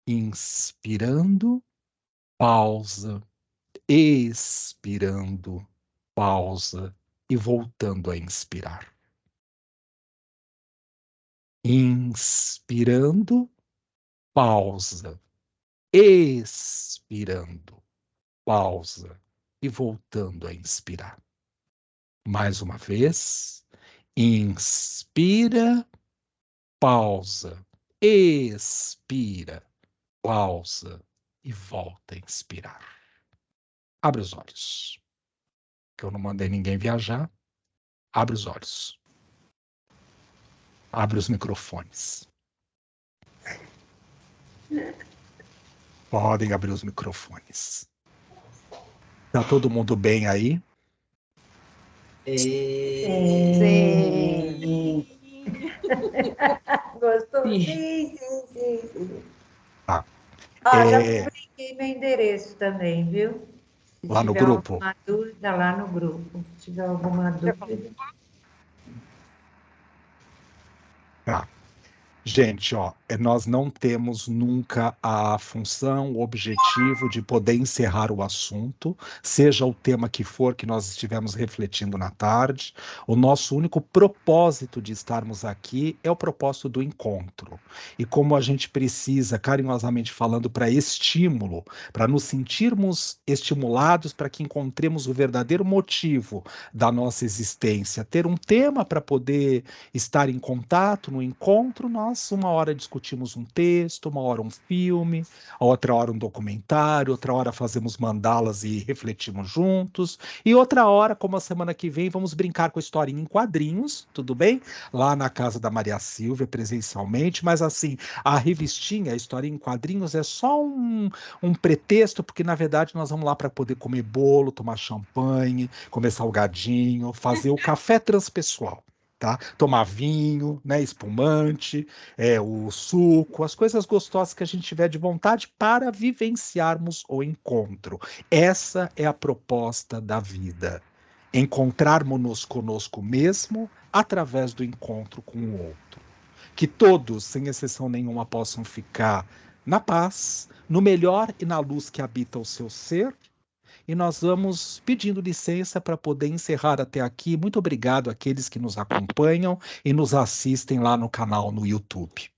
Inspirando, pausa, expirando, pausa e voltando a inspirar. Inspirando, pausa, expirando, pausa e voltando a inspirar. Mais uma vez, inspira, pausa, expira, pausa e volta a inspirar. Abre os olhos, que eu não mandei ninguém viajar. Abre os olhos. Abre os microfones. Podem abrir os microfones. Tá todo mundo bem aí? Sim. Gostou? Sim, sim, sim, sim. Tá. Já publiquei meu endereço também, viu? Se Lá no tiver grupo? alguma dúvida, lá no grupo. Se tiver alguma dúvida. Tá. Gente, nós não temos nunca a função, o objetivo de poder encerrar o assunto, seja o tema que for que nós estivemos refletindo na tarde. O nosso único propósito de estarmos aqui é o propósito do encontro. E como a gente precisa, carinhosamente falando, para estímulo, para nos sentirmos estimulados, para que encontremos o verdadeiro motivo da nossa existência, ter um tema para poder estar em contato, no encontro, nós uma hora discutimos um texto, uma hora um filme, outra hora um documentário, outra hora fazemos mandalas e refletimos juntos, e outra hora, como a semana que vem, vamos brincar com a historinha em quadrinhos, tudo bem? Lá na casa da Maria Silvia, presencialmente, mas assim, a revistinha, a historinha em quadrinhos é só um pretexto, porque na verdade nós vamos lá para poder comer bolo, tomar champanhe, comer salgadinho, fazer o café transpessoal. Tá? Tomar vinho, né, espumante, o suco, as coisas gostosas que a gente tiver de vontade para vivenciarmos o encontro. Essa é a proposta da vida. Encontrarmos-nos conosco mesmo através do encontro com o outro. Que todos, sem exceção nenhuma, possam ficar na paz, no melhor e na luz que habita o seu ser, e nós vamos pedindo licença para poder encerrar até aqui. Muito obrigado àqueles que nos acompanham e nos assistem lá no canal no YouTube.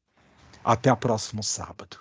Até o próximo sábado.